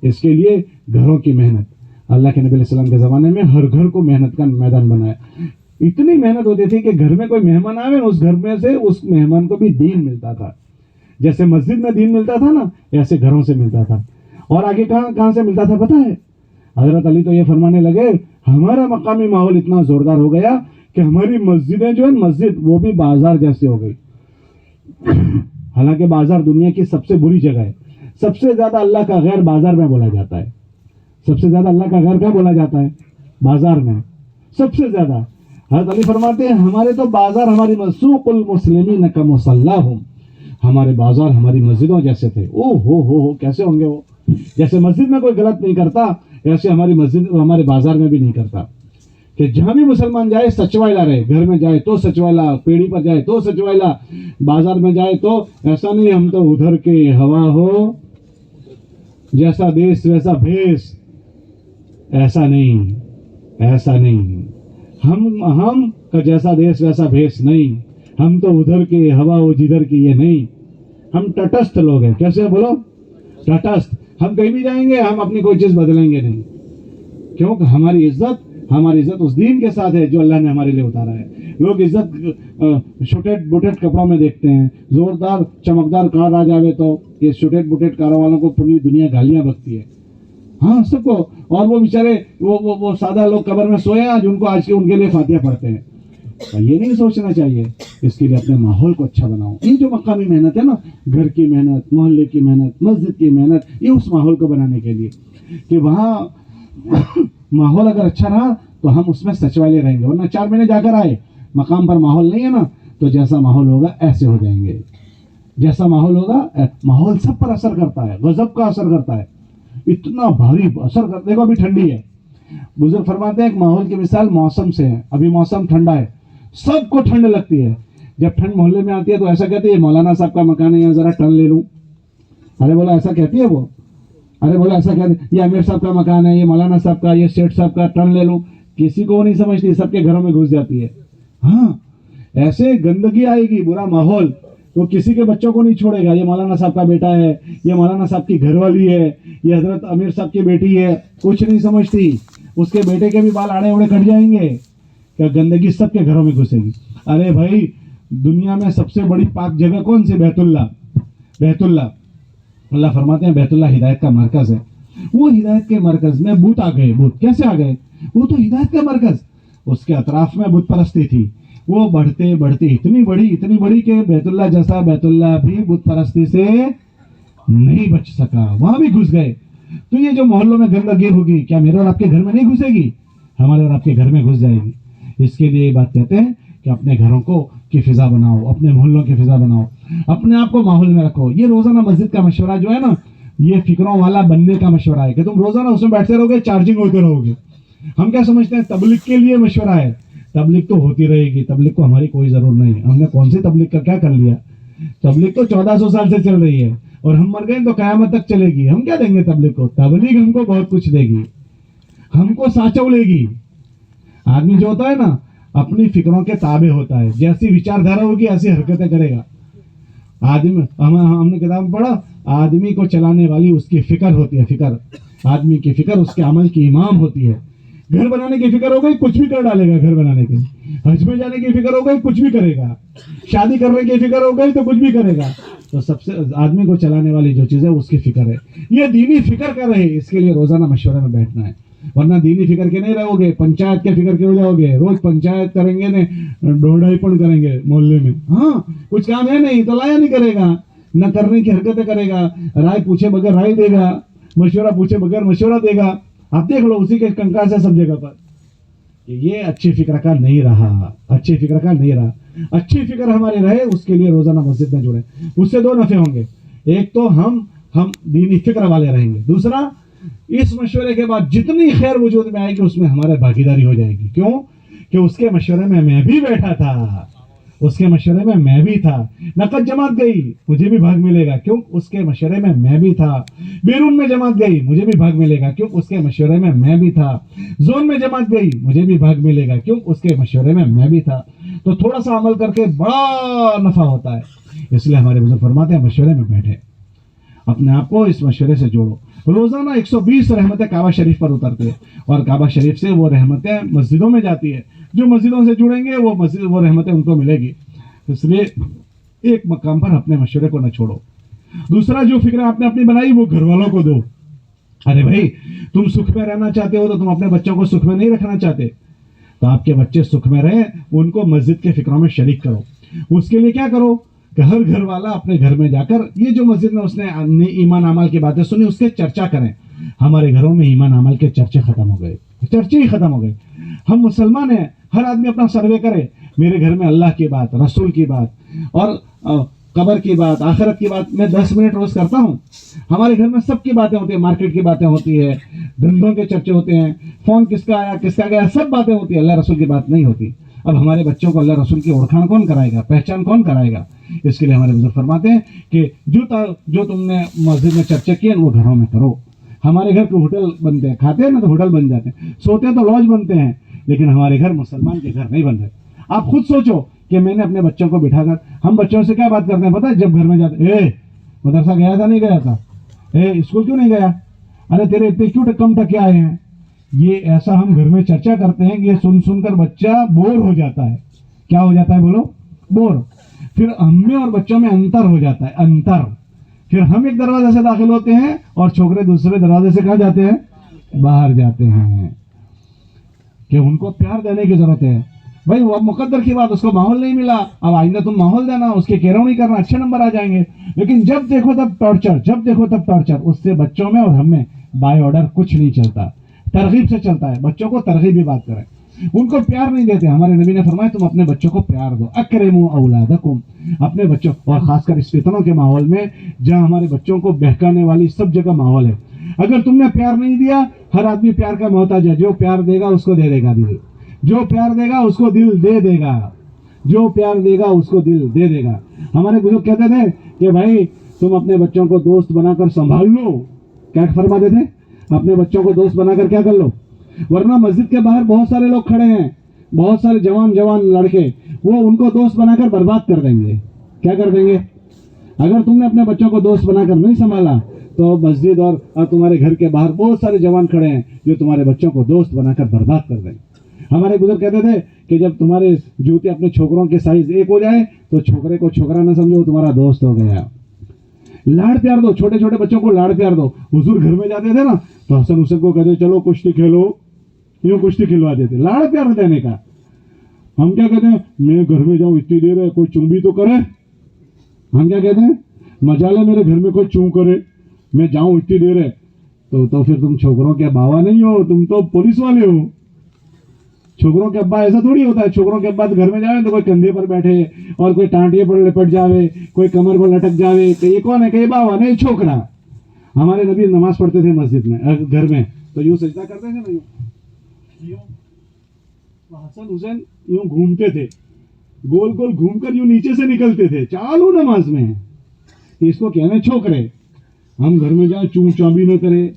اس کے لیے گھروں کی محنت, اللہ کے نبی علیہ السلام کے زمانے میں ہر گھر کو محنت کا میدان بنایا. اتنی محنت ہوتی تھی کہ گھر میں کوئی مہمان آوے اس گھر میں سے اس مہمان کو بھی دین ملتا تھا. جیسے مسجد میں دین ملتا تھا نا, ایسے گھروں سے ملتا تھا. اور آگے کہاں سے ملتا تھا پتہ ہے؟ حضرت علی تو یہ فرمانے لگے ہمارا مقامی ماحول اتنا زوردار ہو گیا کہ ہماری مسجدیں جو ہے مسجد وہ بھی بازار جیسے ہو گئی. حالانکہ بازار دنیا کی سب سے بری جگہ ہے. سب سے زیادہ اللہ کا غیر بازار میں بولا جاتا ہے. سب سے زیادہ اللہ کا غیر کہاں بولا جاتا ہے؟ بازار میں. سب سے زیادہ حضرت علی فرماتے ہیں ہمارے تو بازار ہماری مسوق المسلمین کا مصلاہم، ہمارے بازار ہماری مسجدوں جیسے تھے. او ہو کیسے ہوں گے وہ؟ جیسے مسجد میں کوئی غلط نہیں کرتا ایسے ہماری مسجد ہمارے بازار میں بھی نہیں کرتا. کہ جہاں بھی مسلمان جائے سچوائلا رہے، گھر میں جائے تو سچوائلا، پیڑھی پر جائے تو سچوائلا، بازار میں جائے تو ایسا نہیں ہم تو ادھر کے ہوا ہو جیسا دیس ویسا بھیس، ایسا نہیں. ہم کا جیسا دیس ویسا بھیس نہیں، ہم تو ادھر کے ہوا ہو جدھر کی یہ نہیں. ہم تٹستھ لوگ ہیں. کیسے بولو؟ تٹستھ. ہم کہیں بھی جائیں گے ہم اپنی کوئی چیز بدلیں گے نہیں، کیونکہ ہماری عزت اس دین کے ساتھ ہے جو اللہ نے ہمارے لیے اتارا ہے. لوگ عزت شوٹیٹ بوٹیٹ کپڑوں میں دیکھتے ہیں. زوردار چمکدار کار آ جاوے تو یہ شوٹیٹ بوٹیٹ کاروں والوں کو پوری دنیا گالیاں بکتی ہے. ہاں سب کو. اور وہ بیچارے وہ سادہ لوگ قبر میں سوئے آج ان کے لیے فاتحہ پڑھتے ہیں. یہ نہیں سوچنا چاہیے. اس کے لیے اپنے ماحول کو اچھا بناؤ. یہ جو مقامی محنت ہے نا، گھر کی محنت، محلے کی محنت، مسجد کی محنت، یہ اس ماحول کو بنانے کے لیے کہ وہاں ماحول اگر اچھا رہا تو ہم اس میں سچ والے رہیں گے. ورنہ 4 مہینے جا کر آئے مقام پر ماحول نہیں ہے نا، تو جیسا ماحول ہوگا ایسے ہو جائیں گے. جیسا ماحول ہوگا، ماحول سب پر اثر کرتا ہے، غضب کا اثر کرتا ہے، اتنا بھاری اثر کرتا ہے. دیکھو ابھی ٹھنڈی ہے، بزرگ فرماتے ہیں ایک ماحول کی مثال موسم سے ہے. ابھی موسم ٹھنڈا ہے، سب کو ٹھنڈ لگتی ہے. جب ٹھنڈ محلے میں آتی ہے تو ایسا کہتے ہیں مولانا صاحب کا مکان ہے، یہاں ذرا ٹرن لے لوں. ارے بولا ایسا کہتی ہے وہ. ارے بولا ایسا کہتے یہ امیر صاحب کا مکان ہے، یہ مولانا صاحب کا، یہ سیٹھ صاحب کا، ٹرن لے لوں. کسی کو نہیں سمجھتی، سب کے گھروں میں گھس جاتی ہے. ہاں ایسے گندگی آئے گی، برا ماحول، تو کسی کے بچوں کو نہیں چھوڑے گا. یہ مولانا صاحب کا بیٹا ہے، یہ مولانا صاحب کی گھر والی ہے، یہ حضرت امیر صاحب کی بیٹی ہے، کچھ نہیں سمجھتی. اس کے بیٹے کے بھی بال آڑے اوڑے کٹ جائیں گے. کیا گندگی سب کے گھروں میں گھسے گی. ارے بھائی دنیا میں سب سے بڑی پاک جگہ کون سی؟ بیت اللہ. اللہ فرماتے ہیں بیت اللہ ہدایت کا مرکز ہے. وہ ہدایت کے مرکز میں بت آ گئے. بت کیسے آ گئے؟ وہ تو ہدایت کا مرکز، اس کے اطراف میں بت پرستی تھی. وہ بڑھتے اتنی بڑی کہ بیت اللہ جیسا بیت اللہ بھی بت پرستی سے نہیں بچ سکا، وہاں بھی گھس گئے. تو یہ جو محلوں میں گندگی ہوگی کیا میرے اور آپ کے گھر میں نہیں گھسے گی؟ ہمارے اور آپ کے گھر میں گھس جائے گی. اس کے لیے یہ بات کہتے ہیں کہ اپنے گھروں کی فضا بناؤ، اپنے محلوں کی فضا بناؤ، اپنے آپ کو ماحول میں رکھو. یہ روزانہ مسجد کا مشورہ جو ہے نا، یہ فکروں والا بننے کا مشورہ ہے کہ تم روزانہ اس میں بیٹھتے رہو گے، چارجنگ ہوتے رہو گے. ہم کیا سمجھتے ہیں تبلیغ کے لیے مشورہ ہے. تبلیغ تو ہوتی رہے گی، تبلیغ کو ہماری کوئی ضرورت نہیں. ہم نے کون سی تبلیغ کا کیا کر لیا؟ تبلیغ تو 1400 سال سے چل رہی ہے اور ہم مر گئے تو قیامت تک چلے گی. ہم کیا دیں گے تبلیغ کو؟ تبلیغ ہم کو بہت کچھ دے گی، ہم کو سانچو لے گی. آدمی جو ہوتا ہے نا اپنی فکروں کے تابع ہوتا ہے. جیسی وچار دھارا ہوگی ایسی حرکتیں کرے گا. آدمی ہم نے کتاب میں پڑھا، آدمی کو چلانے والی اس کی فکر ہوتی ہے. فکر آدمی کی فکر اس کے عمل کی امام ہوتی ہے. گھر بنانے کی فکر ہو گئی کچھ بھی کر ڈالے گا. گھر بنانے کی، حج میں جانے کی فکر ہو گئی کچھ بھی کرے گا. شادی کرنے کی فکر ہو گئی تو کچھ بھی کرے گا. تو سب سے آدمی کو چلانے والی جو چیز ہے اس کی فکر ہے. یہ دینی فکر کر رہے، اس کے لیے روزانہ مشورے میں بیٹھنا ہے. ورنہ دینی فکر کے نہیں رہو گے، پنچایت کے فکر کے ہو جاؤ گے. روز پنچایت کریں گے ڈھوڑائی پن کریں گے محلے میں. ہاں کچھ کام ہے نہیں تو لایا نہیں کرے گا، نہ کرنے کی حرکتیں کرے گا، رائے پوچھے بغیر رائے دے گا، مشورہ پوچھے بغیر مشورہ دے گا. آپ دیکھ لو اسی کے کنکار سے سب جگہ پر. یہ اچھی فکر کا نہیں رہا. اچھی فکر ہماری رہے، اس کے لیے روزانہ مسجد میں جڑے. اس سے 2 نفع ہوں گے. ایک تو ہم دینی فکر والے رہیں گے. دوسرا اس مشورے کے بعد جتنی خیر وجود میں آئے گی اس میں ہمارے بھاگیداری ہو جائے گی. کیوں؟ کہ اس کے مشورے میں بھی بیٹھا تھا، اس کے مشورے میں میں بھی تھا. نقد جماعت گئی مجھے بھی بھاگ ملے گا، کیوں؟ اس کے مشورے میں بھی تھا. بیرون میں جماعت گئی مجھے بھی بھاگ ملے گا، کیوں؟ اس کے مشورے میں بھی تھا. زون میں جماعت گئی مجھے بھی بھاگ ملے گا، کیوں؟ اس کے مشورے میں بھی تھا. تو تھوڑا سا عمل کر کے بڑا نفع ہوتا ہے. اس لیے ہمارے بزرگ فرماتے ہیں مشورے میں بیٹھے، اپنے آپ کو اس مشورے سے جوڑو. روزانہ 120 رحمتیں کعبہ شریف پر اترتے ہیں اور کعبہ شریف سے وہ رحمتیں مسجدوں میں جاتی ہے. جو مسجدوں سے جڑیں گے وہ رحمتیں ان کو ملے گی. اس لیے ایک مقام پر اپنے مشورے کو نہ چھوڑو. دوسرا جو فکر آپ نے اپنی بنائی وہ گھر والوں کو دو. ارے بھائی تم سکھ میں رہنا چاہتے ہو تو تم اپنے بچوں کو سکھ میں نہیں رکھنا چاہتے، تو آپ کے بچے سکھ میں رہیں، ان کو مسجد کے فکروں میں شریک کرو. اس کے لیے کیا کرو کہ ہر گھر والا اپنے گھر میں جا کر یہ جو مسجد میں اس نے ایمان اعمال کی باتیں سنی اس کے چرچا کریں. ہمارے گھروں میں ایمان اعمال کے چرچے ختم ہو گئے، چرچے ہی ختم ہو گئے. ہم مسلمان ہیں ہر آدمی اپنا سروے کرے. میرے گھر میں اللہ کی بات, رسول کی بات اور قبر کی بات, آخرت کی بات میں 10 منٹ روز کرتا ہوں. ہمارے گھر میں سب کی باتیں ہوتی ہیں, مارکیٹ کی باتیں ہوتی ہے, دھندوں کے چرچے ہوتے ہیں, فون کس کا آیا کس کا گیا, سب باتیں ہوتی ہیں. اللہ رسول کی بات نہیں ہوتی. اب ہمارے بچوں کو اللہ رسول کی اوڑکھان کون کرائے گا, پہچان کون کرائے گا؟ اس کے لیے ہمارے بزرگ فرماتے ہیں کہ جو تم نے مسجد میں چرچے کیے وہ گھروں میں کرو. ہمارے گھر کے ہوٹل بنتے ہیں, کھاتے ہیں نا تو ہوٹل بن جاتے ہیں, سوتے ہیں تو لاج بنتے ہیں, لیکن ہمارے گھر مسلمان کے گھر نہیں بن رہے. آپ خود سوچو کہ میں نے اپنے بچوں کو بٹھا کر, ہم بچوں سے کیا بات کرتے ہیں پتہ ہے؟ جب گھر میں جاتے, مدرسہ گیا تھا نہیں گیا تھا, اسکول کیوں نہیں گیا, ارے تیرے اتنے کیوں کم ٹکے آئے ہیں. یہ ایسا ہم گھر میں چرچا کرتے ہیں کہ یہ سن سن کر بچہ بور ہو جاتا ہے. کیا ہو جاتا ہے بولو؟ بور. پھر ہم میں اور بچوں میں انتر ہو جاتا ہے, انتر. پھر ہم ایک دروازے سے داخل ہوتے ہیں اور چھوکرے دوسرے دروازے سے کہاں جاتے ہیں؟ باہر جاتے ہیں. کہ ان کو پیار دینے کی ضرورت ہے. بھائی وہ مقدر کی بات, اس کو ماحول نہیں ملا, اب آئندہ تم ماحول دینا, اس کے کیرو نہیں کرنا, اچھے نمبر آ جائیں گے. لیکن جب دیکھو تب ٹارچر, جب دیکھو تب ٹارچر. اس سے بچوں میں اور ہم میں بائی آرڈر کچھ نہیں چلتا, ترغیب سے چلتا ہے. بچوں کو ترغیبی بات کریں, ان کو پیار نہیں دیتے. ہمارے نبی نے فرمایا تم اپنے بچوں کو پیار دو, اکرموا اولادکم, اپنے بچوں. اور خاص کر اس فتنوں کے ماحول میں جہاں ہمارے بچوں کو بہکانے والی سب جگہ ماحول ہے, اگر تم نے پیار نہیں دیا, ہر آدمی پیار کا محتاج ہے. جو پیار دے گا اس کو دے دے گا دل, جو پیار دے گا اس کو دل دے دے گا, جو پیار دے گا اس کو دل دے دے گا. ہمارے بزرگ کہتے تھے کہ بھائی تم اپنے بچوں کو دوست بنا کر سنبھال لو. کیا فرماتے تھے؟ اپنے بچوں کو دوست بنا کر کیا کر لو, ورنہ مسجد کے باہر بہت سارے لوگ کھڑے ہیں, بہت سارے جوان لڑکے, وہ ان کو دوست بنا کر برباد کر دیں گے. کیا کر دیں گے؟ اگر تم نے اپنے بچوں کو دوست بنا کر نہیں سنبھالا تو مسجد اور تمہارے گھر کے باہر بہت سارے جوان کھڑے ہیں جو تمہارے بچوں کو دوست بنا کر برباد کر دیں گے. ہمارے بزرگ کہتے تھے کہ جب تمہارے جوتے اپنے چھوکروں کے سائز ایک ہو جائے تو چھوکرے کو چھوکرا نہ سمجھو, وہ تمہارا دوست ہو گیا. لاڑ پیار دو, چھوٹے چھوٹے بچوں کو لاڑ پیار دو. حضور گھر میں جاتے تھے نا تو حسن حسین کو کہتے چلو کشتی کھیلو, یوں کشتی کھلوا دیتے, لاڑ پیار دینے کا. ہم کیا کہتے ہیں, میں گھر میں جاؤں اتنی دیر ہے, کوئی چوں بھی تو کرے. ہم کیا کہتے ہیں, مزہ لے میرے گھر میں کوئی چوں کرے, میں جاؤں اتنی دیر ہے. تو پھر تم چھوکروں کے باوا نہیں ہو, تم تو پولیس والے ہو. چھوکروں کے ابا ایسا تھوڑی ہوتا ہے. چھوکروں کے ابا گھر میں جائے تو کوئی کندھے پر بیٹھے اور کوئی ٹانٹیے پر لپٹ جاوے, کوئی کمر پر لٹک جاوے, کہ یہ کون ہے, کہ یہ باوا نہیں چھوکرا. ہمارے نبی نماز پڑھتے تھے مسجد میں, گھر میں, تو یوں سجدہ کرتے تھے نا, یوں حسن حسین یوں گھومتے تھے, گول گول گھوم کر یوں نیچے سے نکلتے تھے چالو نماز میں. اس کو کہنا چھوکرے. ہم گھر میں جائیں چوں چاں بھی نہ کرے,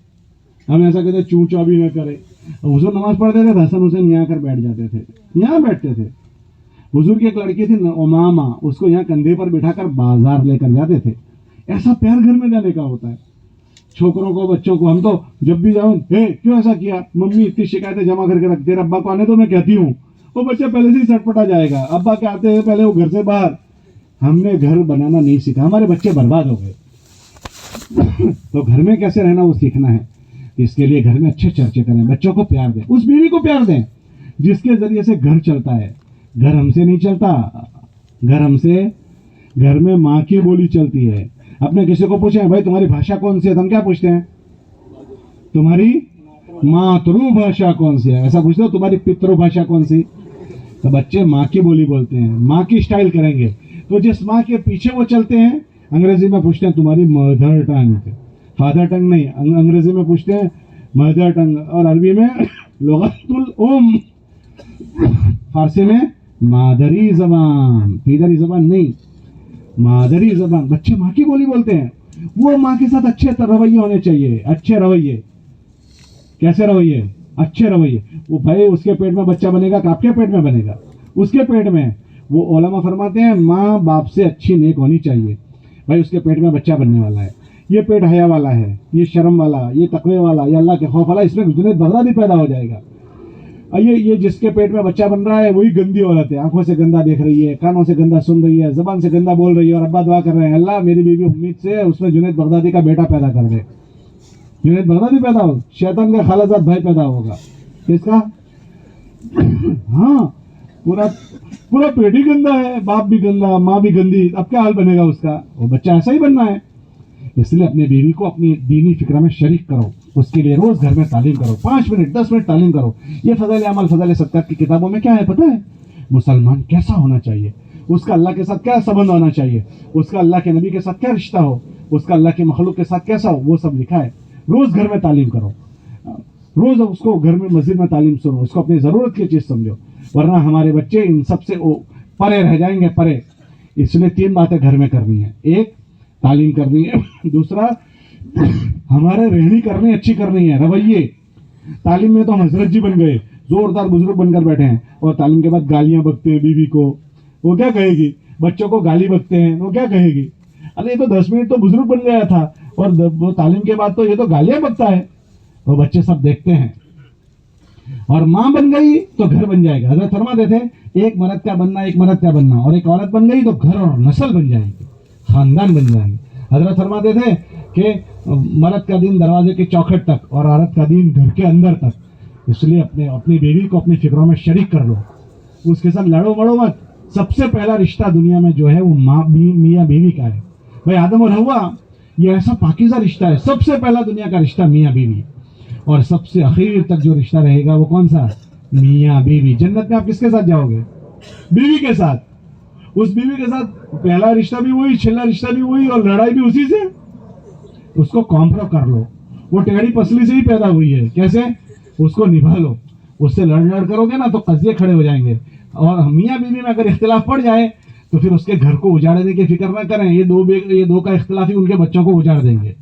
ہم ایسا کہتے چوں چاں بھی نہ کرے. حضور نماز پڑھتے تھے, حسن حسین یہاں کر بیٹھ جاتے تھے, یہاں بیٹھتے تھے. حضور کی ایک لڑکی تھی امامہ, اس کو یہاں کندھے پر بٹھا کر بازار لے کر جاتے تھے. ایسا پیار گھر میں جانے کا ہوتا ہے. چھوکروں کو, بچوں کو, ہم تو جب بھی جاؤں, کیوں ایسا کیا, ممی اتنی شکایتیں جمع کر کے رکھتے, ابا کو آنے تو میں کہتی ہوں, وہ بچہ پہلے سے ہی سٹ پٹا جائے گا. ابا کے آتے ہیں پہلے وہ گھر سے باہر. ہم نے گھر بنانا نہیں سیکھا, ہمارے بچے برباد ہو گئے. تو گھر میں کیسے رہنا وہ سیکھنا ہے. اس کے لیے گھر میں اچھے چرچے کریں, بچوں کو پیار دیں, اس بیوی کو پیار دیں جس کے ذریعے سے گھر چلتا ہے. گھر ہم سے نہیں چلتا, گھر میں ماں کی بولی چلتی ہے. اپنے کسی کو پوچھیں بھائی تمہاری بھاشا کون سی ہے, تو ہم کیا پوچھتے ہیں, تمہاری ماترو بھاشا کون سی ہے. ایسا پوچھتے ہو تمہاری پترو بھاشا کون سی. تو بچے ماں کی بولی بولتے ہیں, ماں کی اسٹائل کریں گے. تو جس ماں کے پیچھے وہ چلتے ہیں, انگریزی میں پوچھتے ہیں تمہاری مدر ٹنگ, فادر ٹنگ نہیں, انگریزی میں پوچھتے ہیں مدر ٹنگ, اور عربی میں لغت الام, فارسی میں مادری زبان, پیدری زبان نہیں, مادری زبان. بچے ماں کی بولی بولتے ہیں. وہ ماں کے ساتھ اچھے رویے ہونے چاہیے, اچھے رویے. کیسے رویے؟ اچھے رویے. وہ بھائی اس کے پیٹ میں بچہ بنے گا کہ آپ کے پیٹ میں بنے گا؟ اس کے پیٹ میں. وہ علماء فرماتے ہیں ماں باپ سے اچھی نیک ہونی چاہیے. بھائی اس کے پیٹ میں بچہ بننے والا ہے, یہ پیٹ حیا والا ہے, یہ شرم والا, یہ تقوی والا, یہ اللہ کے خوف والا, اس میں جنید بغدادی پیدا ہو جائے گا. یہ جس کے پیٹ میں بچہ بن رہا ہے وہی گندی عورت ہے, آنکھوں سے گندا دیکھ رہی ہے, کانوں سے گندا سن رہی ہے, زبان سے گندا بول رہی ہے, اور ابا دعا کر رہے ہیں اللہ میری بیوی امید سے اس میں جنید بغدادی کا بیٹا پیدا کر دے. جنید بغدادی پیدا ہو, شیطان کا خالصات بھائی پیدا ہوگا. کس کا؟ ہاں, پورا پیٹ ہی گندا ہے, باپ بھی گندا, ماں بھی گندی, اب کیا حال بنے گا اس کا؟ وہ بچہ ایسا ہی بننا ہے. اس لیے اپنے بیوی کو اپنی دینی فکر میں شریک کرو، اس کے لیے روز گھر میں تعلیم کرو، 5 منٹ 10 منٹ تعلیم کرو. یہ فضائل اعمال فضائل صدقات کی کتابوں میں کیا ہے پتہ ہے؟ مسلمان کیسا ہونا چاہیے، اس کا اللہ کے ساتھ کیا سبند ہونا چاہیے، اس کا اللہ کے نبی کے ساتھ کیا رشتہ ہو، اس کا اللہ کے مخلوق کے ساتھ کیسا ہو، وہ سب لکھا ہے. روز گھر میں تعلیم کرو، روز اس کو گھر میں مسجد میں تعلیم سنو، اس کو اپنی ضرورت کی چیز سمجھو، ورنہ ہمارے بچے ان سب سے پرے رہ جائیں گے، پرے. اس لیے 3 باتیں گھر میں کرنی ہے. ایک تعلیم کرنی ہے، دوسرا ہمارے رہنی کرنی اچھی کرنی ہے، رویے. تعلیم میں تو ہم حضرت جی بن گئے، زوردار بزرگ بن کر بیٹھے ہیں، اور تعلیم کے بعد گالیاں بکتے ہیں بیوی کو، وہ کیا کہے گی؟ بچوں کو گالی بکتے ہیں، وہ کیا کہے گی؟ ارے یہ تو 10 منٹ تو بزرگ بن گیا تھا، اور وہ تعلیم کے بعد تو یہ تو گالیاں بکتا ہے. وہ بچے سب دیکھتے ہیں. اور ماں بن گئی تو گھر بن جائے گا. حضرت فرماتے تھے ایک مرد کا بننا، ایک مرد کا بننا، اور ایک عورت بن گئی تو گھر اور نسل بن جائے گی، خاندان بن جائے گی. حضرت فرماتے تھے کہ مرد کا دین دروازے کے چوکھٹ تک اور عورت کا دین گھر کے اندر تک. اس لیے اپنی بیوی کو اپنی فکروں میں شریک کر لو، اس کے ساتھ لڑو مڑو مت. سب سے پہلا رشتہ دنیا میں جو ہے وہ میاں بیوی کا ہے. بھائی آدم اور حوا یہ ایسا پاکیزہ رشتہ ہے، سب سے پہلا دنیا کا رشتہ میاں بیوی، اور سب سے اخیر تک جو رشتہ رہے گا وہ کون سا؟ میاں بیوی. جنت میں آپ کس کے ساتھ جاؤ گے؟ بیوی کے ساتھ. اس بیوی کے ساتھ پہلا رشتہ بھی وہی، چھلا رشتہ بھی وہی، اور لڑائی بھی اسی سے. اس کو کمپرو کر لو. وہ ٹیڑھی پسلی سے ہی پیدا ہوئی ہے، کیسے؟ اس کو نبھا لو. اس سے لڑ کرو گے نا تو قضیے کھڑے ہو جائیں گے. اور میاں بیوی میں اگر اختلاف پڑ جائے تو پھر اس کے گھر کو اجاڑنے کی فکر نہ کریں. یہ دو کا اختلاف ہی ان کے بچوں کو اجاڑ دیں گے.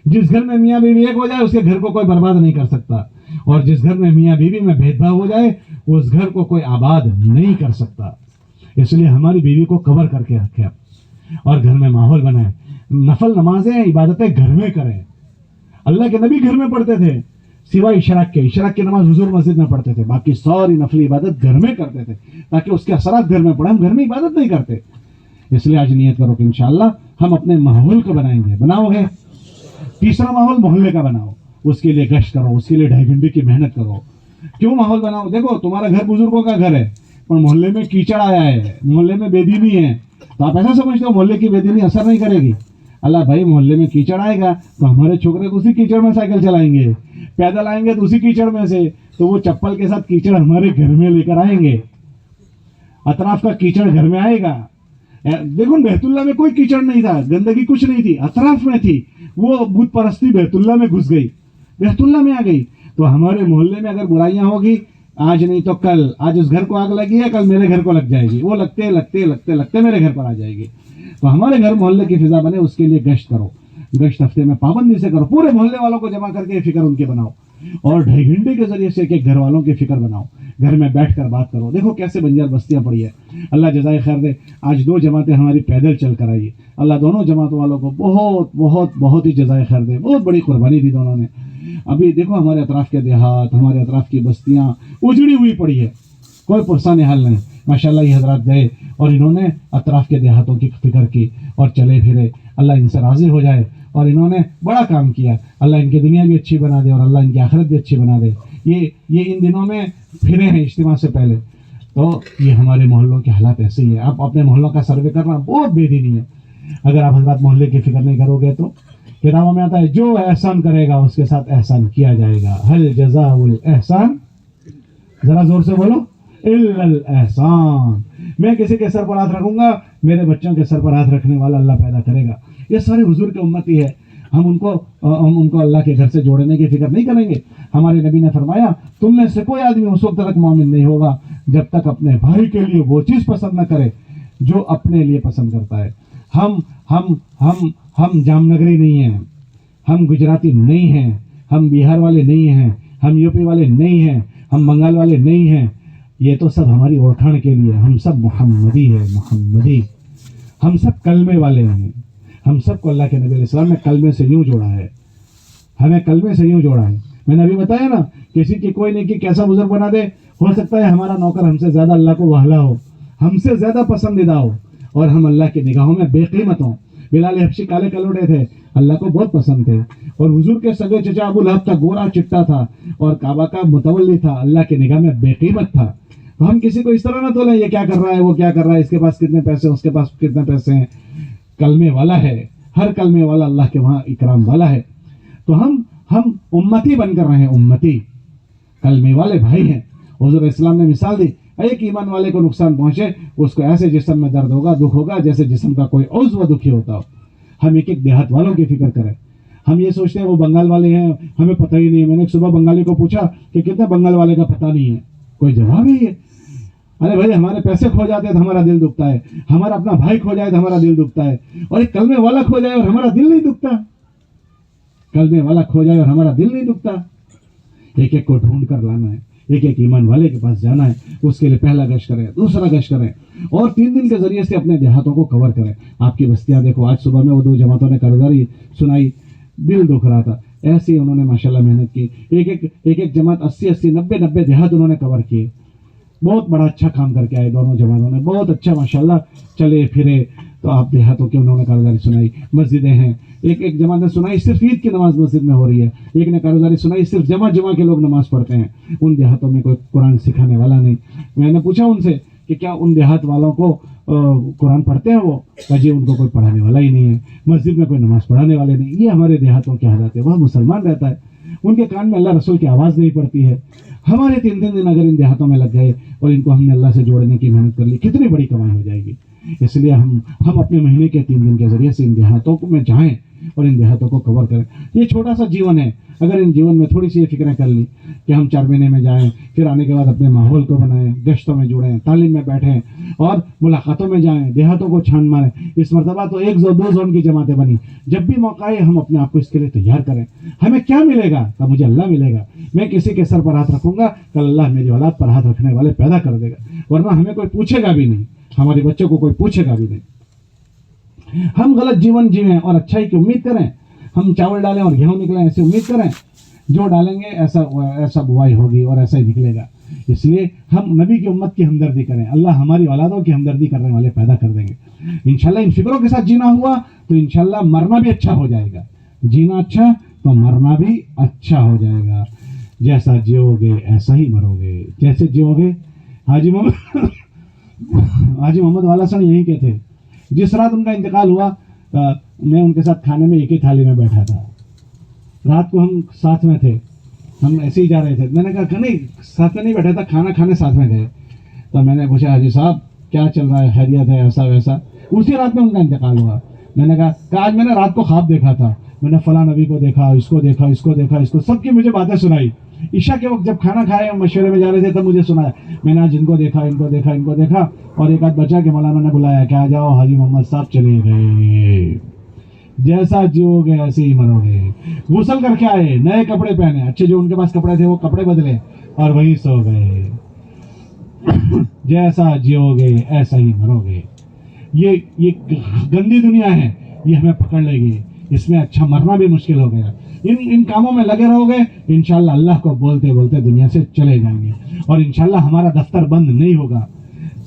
جس گھر میں میاں بیوی ایک ہو جائے اس کے گھر کو کوئی برباد نہیں کر سکتا، اور جس گھر میں میاں بیوی میں بھید بھاؤ ہو جائے اس گھر کو کوئی آباد نہیں کر سکتا. اس لیے ہماری بیوی کو کور کر کے رکھے اور گھر میں ماحول بنائے. نفل نمازیں عبادتیں گھر میں کریں. اللہ کے نبی گھر میں پڑھتے تھے سوائے اشراق کی نماز حضور مسجد میں پڑھتے تھے، باقی ساری نفلی عبادت گھر میں کرتے تھے تاکہ اس کے اثرات گھر میں پڑے. ہم گھر میں عبادت نہیں کرتے. اس لیے آج نیت کرو کہ انشاءاللہ ہم اپنے ماحول کو بنائیں گے. بناؤ گے؟ تیسرا ماحول محلے کا بناؤ. اس کے لیے گشت کرو، اس کے لیے 2.5 گھنٹے کی محنت کرو. کیوں ماحول بناؤ؟ دیکھو تمہارا گھر بزرگوں کا گھر ہے، اور محلے میں کیچڑ آیا ہے، محلے میں بے دینی ہے، تو آپ ایسا سمجھتے ہو محلے کی بے دینی اثر نہیں کرے گی؟ اللہ بھائی محلے میں کیچڑ آئے گا تو ہمارے چھوکرے اسی کیچڑ میں سائیکل چلائیں گے، پیدل آئیں گے تو اسی کیچڑ میں سے، تو وہ چپل کے ساتھ کیچڑ ہمارے گھر میں لے کر آئیں گے. اطراف کا کیچڑ گھر میں آئے گا. دیکھو بیت اللہ میں کوئی کیچڑ نہیں تھا، گندگی کچھ نہیں تھی، اطراف میں تھی. وہ بت پرستی بیت اللہ میں گھس گئی، بیت اللہ میں آ گئی. تو ہمارے محلے میں اگر برائیاں ہوگی آج نہیں تو کل، آج اس گھر کو آگ لگی ہے کل میرے گھر کو لگ جائے گی، وہ لگتے لگتے لگتے لگتے میرے گھر پر آ جائے گی. تو ہمارے گھر محلے کی فضا بنے اس کے لیے گشت کرو. گشت ہفتے میں پابندی سے کرو، پورے محلے والوں کو جمع کر کے فکر ان کے بناؤ، اور 2.5 گھنٹے کے ذریعے سے کہ گھر والوں کی فکر بناؤ. گھر میں بیٹھ کر بات کرو. دیکھو کیسے بنجر بستیاں پڑی ہے. اللہ جزائے خیر دے. آج 2 جماعتیں ہماری پیدل چل کر آئی. اللہ دونوں جماعتوں والوں کو بہت بہت بہت ہی جزائے خیر دے. بہت بڑی قربانی دی دونوں نے. ابھی دیکھو ہمارے اطراف کے دیہات، ہمارے اطراف کی بستیاں اجڑی ہوئی پڑی ہے، کوئی پرسان حال نہیں. ماشاءاللہ یہ حضرات گئے اور انہوں نے اطراف کے دیہاتوں کی فکر کی اور چلے پھرے. اللہ ان سے راضی ہو جائے. اور انہوں نے بڑا کام کیا. اللہ ان کی دنیا بھی اچھی بنا دے اور اللہ ان کی آخرت بھی اچھی بنا دے. یہ ان دنوں میں پھرے ہیں اجتماع سے پہلے. تو یہ ہمارے محلوں کے حالات ایسے ہی ہیں. آپ اپنے محلوں کا سروے کرنا بہت بے دینی ہے. اگر آپ حضرات محلے کی فکر نہیں کرو گے تو کتابوں میں آتا ہے جو احسان کرے گا اس کے ساتھ احسان کیا جائے گا. حل جزاء الاحسان، ذرا زور سے بولو، الا الاحسان. میں کسی کے سر پر ہاتھ رکھوں گا، میرے بچوں کے سر پر ہاتھ رکھنے والا اللہ پیدا کرے گا. یہ سارے حضور کے امتی ہے. ہم ان کو اللہ کے گھر سے جوڑنے کی فکر نہیں کریں گے. ہمارے نبی نے فرمایا تم میں سے کوئی آدمی اس وقت تک مومن نہیں ہوگا جب تک اپنے بھائی کے لیے وہ چیز پسند نہ کرے جو اپنے لیے پسند کرتا ہے. ہم جام نگری نہیں ہیں، ہم گجراتی نہیں ہیں، ہم بہار والے نہیں ہیں، ہم یو پی والے نہیں ہیں، ہم بنگال والے نہیں ہیں. یہ تو سب ہماری اوڑکھان کے لیے. ہم سب محمدی ہے، محمدی. ہم سب کلمے والے ہیں. ہم سب کو اللہ کے نبی علیہ السلام نے کلمے سے یوں جوڑا ہے. ہمیں کلمے سے یوں جوڑا ہے. میں نے ابھی بتایا نا، کسی کی کوئی نیکی کیسا بزرگ بنا دے. ہو سکتا ہے ہمارا نوکر ہم سے زیادہ اللہ کو واہلا ہو، ہم سے زیادہ پسندیدہ ہو، اور ہم اللہ کی نگاہوں میں بے قیمت ہوں. بلال حبشی کالے کلوٹے تھے، اللہ کو بہت پسند تھے. اور حضور کے سگے چچا ابو لہب تھا، گورا چٹا تھا اور کعبہ کا متولی تھا، اللہ کی نگاہ میں بے قیمت تھا. تو ہم کسی کو اس طرح نہ تولیں یہ کیا کر رہا ہے، وہ کیا کر رہا ہے، اس کے پاس کتنے پیسے ہیں، اس کے پاس کتنے پیسے ہیں. کلمے والا ہے، ہر کلمے والا اللہ کے وہاں اکرام والا ہے. تو ہم امتی بن کر رہے ہیں, امتی کلمے والے بھائی ہیں. حضور اسلام نے مثال دی, ایک ایمان والے کو نقصان پہنچے اس کو ایسے جسم میں درد ہوگا, دکھ ہوگا جیسے جسم کا کوئی عضو دکھی ہوتا ہو. ہم ایک ایک دیہات والوں کی فکر کریں. ہم یہ سوچتے ہیں وہ بنگال والے ہیں, ہمیں پتہ ہی نہیں ہے. میں نے ایک صبح بنگالی کو پوچھا کہ کتنے بنگال والے کا پتہ نہیں ہے, کوئی جواب نہیں ہے. ارے بھائی ہمارے پیسے کھو جاتے ہیں تو ہمارا دل دکھتا ہے, ہمارا اپنا بھائی کھو جائے تو ہمارا دل دکھتا ہے, اور ایک کلمے والا کھو جائے اور ہمارا دل نہیں دکھتا. کلمے والا کھو جائے اور ہمارا دل نہیں دکھتا. ایک ایک کو ڈھونڈ کر لانا ہے, ایک ایک ایمان والے کے پاس جانا ہے. اس کے لیے پہلا گشت کریں, دوسرا گشت کریں, اور 3 دن کے ذریعے سے اپنے دیہاتوں کو کور کریں. آپ کی بستیاں دیکھو, آج صبح میں وہ 2 جماعتوں نے کارگزاری سنائی, دل دکھ رہا تھا. ایسے ہی انہوں نے ماشاءاللہ محنت کی. ایک جماعت 80 90 دیہات انہوں نے کور کیے. بہت بڑا اچھا کام کر کے آئے دونوں جماعتوں نے, بہت اچھا ماشاءاللہ چلے پھرے. تو آپ دیہاتوں کی انہوں نے کارگزاری سنائی. مسجدیں ہیں, ایک جماعت نے سنائی صرف عید کی نماز مسجد میں ہو رہی ہے, ایک نے کارگزاری سنائی صرف جمع کے لوگ نماز پڑھتے ہیں. ان دیہاتوں میں کوئی قرآن سکھانے والا نہیں. میں نے پوچھا ان سے کہ کیا ان دیہات والوں کو قرآن پڑھتے ہیں؟ وہ جی ان کو کوئی پڑھانے والا ہی نہیں ہے, مسجد میں کوئی نماز پڑھانے والے نہیں. یہ ہمارے دیہاتوں کی حالت ہے. وہ مسلمان رہتا ہے, ان کے کان میں اللہ رسول کی آواز نہیں پڑتی ہے. ہمارے 3 دن اگر ان دیہاتوں میں لگ گئے اور ان کو ہم نے اللہ سے جوڑنے کی محنت کر لی, کتنی بڑی کمائی ہو جائے گی. اس لیے ہم اپنے مہینے کے 3 دن کے ذریعے سے ان دیہاتوں میں جائیں اور ان دیہاتوں کو کور کریں. یہ چھوٹا سا جیون ہے. اگر ان جیون میں تھوڑی سی یہ فکریں کر لی کہ ہم 4 مہینے میں جائیں, پھر آنے کے بعد اپنے ماحول کو بنائیں, گشتوں میں جڑیں, تعلیم میں بیٹھیں اور ملاقاتوں میں جائیں, دیہاتوں کو چھان ماریں. اس مرتبہ تو 1-2 زون کی جماعتیں بنی. جب بھی موقع آئے ہم اپنے آپ کو اس کے لیے تیار کریں. ہمیں کیا ملے گا؟ کہ مجھے اللہ ملے گا. میں کسی کے سر پر ہاتھ رکھوں گا, کل اللہ میری اولاد پر ہاتھ رکھنے والے پیدا کر دے گا. ورنہ ہمیں کوئی پوچھے گا بھی نہیں, ہمارے بچوں کو کوئی پوچھے گا بھی نہیں. ہم غلط جیون جیئیں اور اچھائی کی امید کریں. ہم چاول ڈالیں اور گیہوں نکلیں ایسی امید کریں. جو ڈالیں گے ایسا بوائی ہوگی اور ایسا ہی نکلے گا. اس لیے ہم نبی کی امت کی ہمدردی کریں. اللہ ہماری اولادوں کی ہمدردی کرنے والے پیدا کر دیں گے. انشاءاللہ ان فکروں کے ساتھ جینا ہوا تو انشاءاللہ مرنا بھی اچھا ہو جائے گا. جینا اچھا تو مرنا بھی اچھا ہو جائے گا. جیسا جیو گے ایسا ہی مرو گے. جیسے جیو گے. حاجی محمد والا سن یہی کہتے. جس رات ان کا انتقال ہوا میں ان کے ساتھ کھانے میں ایک ہی تھالی میں بیٹھا تھا. رات کو ہم ساتھ میں تھے, ہم ایسے ہی جا رہے تھے. میں نے کہا کہ نہیں, ساتھ میں نہیں بیٹھا تھا, کھانا کھانے ساتھ میں گئے. تو میں نے پوچھا حاجی صاحب کیا چل رہا ہے, خیریت ہے, ایسا ویسا. اسی رات میں ان کا انتقال ہوا. میں نے کہا کہ آج میں نے رات کو خواب دیکھا تھا, میں نے فلاں نبی کو دیکھا, اس کو دیکھا, اس کو دیکھا, اس کو, سب کی مجھے باتیں سنائی. عشاء کے وقت جب کھانا کھائے مشورے میں جا رہے تھے تب مجھے سنایا. میں نے آج ان کو دیکھا, ان کو دیکھا, ان کو دیکھا. اور ایک آدھ بچہ کے مولانا نے بلایا کہ آ جاؤ, حاجی محمد صاحب چلے گئے. جیسا جیو گے ایسے ہی مرو گے. غسل کر کے آئے, نئے کپڑے پہنے, اچھے جو ان کے پاس کپڑے تھے وہ کپڑے بدلے اور وہیں سو گئے. جیسا جیو گے ایسا ہی مرو گے. یہ گندی دنیا ہے, یہ ہمیں پکڑ لے گی. اس میں اچھا مرنا بھی مشکل ہو گیا. ان کاموں میں لگے رہو گے انشاءاللہ اللہ کو بولتے بولتے دنیا سے چلے جائیں گے. اور انشاءاللہ ہمارا دفتر بند نہیں ہوگا.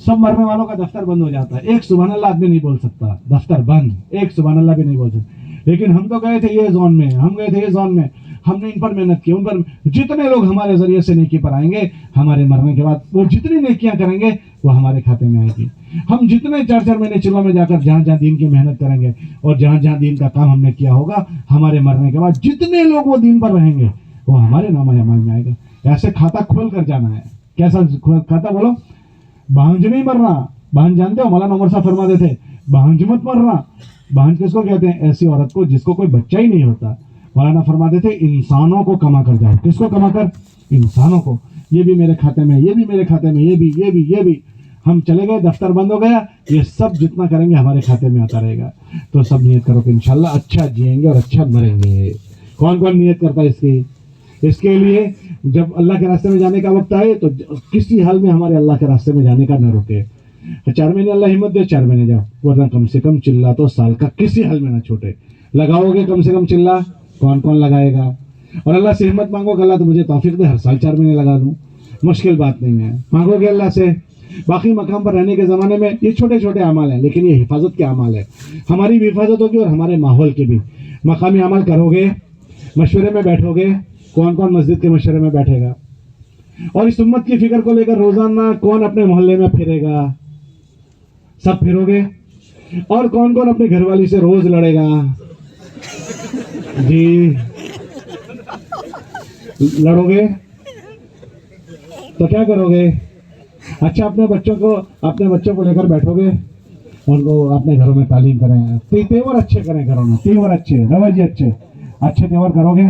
سب مرنے والوں کا دفتر بند ہو جاتا ہے. ایک سبحان اللہ آدمی نہیں بول سکتا, دفتر بند. ایک سبحان اللہ بھی نہیں بول سکتا. لیکن ہم تو گئے تھے یہ زون میں, ہم گئے تھے یہ زون میں, ہم نے ان پر محنت کی. ان پر جتنے لوگ ہمارے ذریعے سے نیکی پر آئیں گے, ہمارے مرنے کے بعد وہ جتنی نیکیاں کریں گے وہ ہمارے کھاتے میں آئے گی. ہم جتنے 4 مہینے چلوں میں جا کر جہاں جہاں دین کی محنت کریں گے اور جہاں جہاں دین کا کام ہم نے کیا ہوگا, ہمارے مرنے کے بعد جتنے لوگ وہ دین پر رہیں گے وہ ہمارے نامہ اعمال میں آئے گا. ایسے کھاتا کھول کر جانا ہے. کیسا کھاتا بولو؟ بہنج نہیں مرنا. بہنج جانتے ہو, مولانا عمر صاحب فرماتے تھے بہنج مت مرنا. بہنج کس کو کہتے ہیں؟ ایسی عورت کو جس کو کوئی بچہ ہی نہیں ہوتا. مولانا فرماتے تھے انسانوں کو کما کر جاؤ. کس کو کما کر؟ انسانوں کو. یہ بھی میرے کھاتے میں, یہ بھی میرے کھاتے میں, یہ بھی. ہم چلے گئے, دفتر بند ہو گیا, یہ سب جتنا کریں گے ہمارے کھاتے میں آتا رہے گا. تو سب نیت کرو کہ انشاءاللہ اچھا جئیں گے اور اچھا مریں گے. کون کون نیت کرتا ہے اس کے لیے؟ جب اللہ کے راستے میں جانے کا وقت آئے تو کسی حال میں ہمارے اللہ کے راستے میں جانے کا نہ روکے. 4 مہینے اللہ ہمت دے, 4 مہینے جاؤ, ورنہ کم سے کم چلہ تو سال کا کسی حال میں نہ چھوٹے. لگاؤ گے کم سے کم چلہ, کون لگائے گا؟ اور اللہ سے ہمت مانگو کہ اللہ تو مجھے توفیق دے, ہر سال 4 مہینے لگا دوں. مشکل بات نہیں ہے, مانگو گے اللہ سے. باقی مقام پر رہنے کے زمانے میں یہ چھوٹے چھوٹے اعمال ہیں, لیکن یہ حفاظت کے اعمال ہیں. ہماری بھی حفاظت ہوگی اور ہمارے ماحول کی بھی. مقامی عمل کرو گے, مشورے میں بیٹھو گے. کون مسجد کے مشورے میں بیٹھے گا؟ اور اس امت کی فکر کو لے کر روزانہ کون اپنے محلے میں پھرے گا؟ سب پھرو گے. اور کون کون اپنے گھر والی سے روز لڑے گا؟ جی لڑو گے تو کیا کرو گے؟ اچھا اپنے بچوں کو لے کر بیٹھو گے، ان کو اپنے گھروں میں تعلیم کریں، تیور اچھے کریں، گھروں میں تیور اچھے، رویے اچھے تیور کرو گے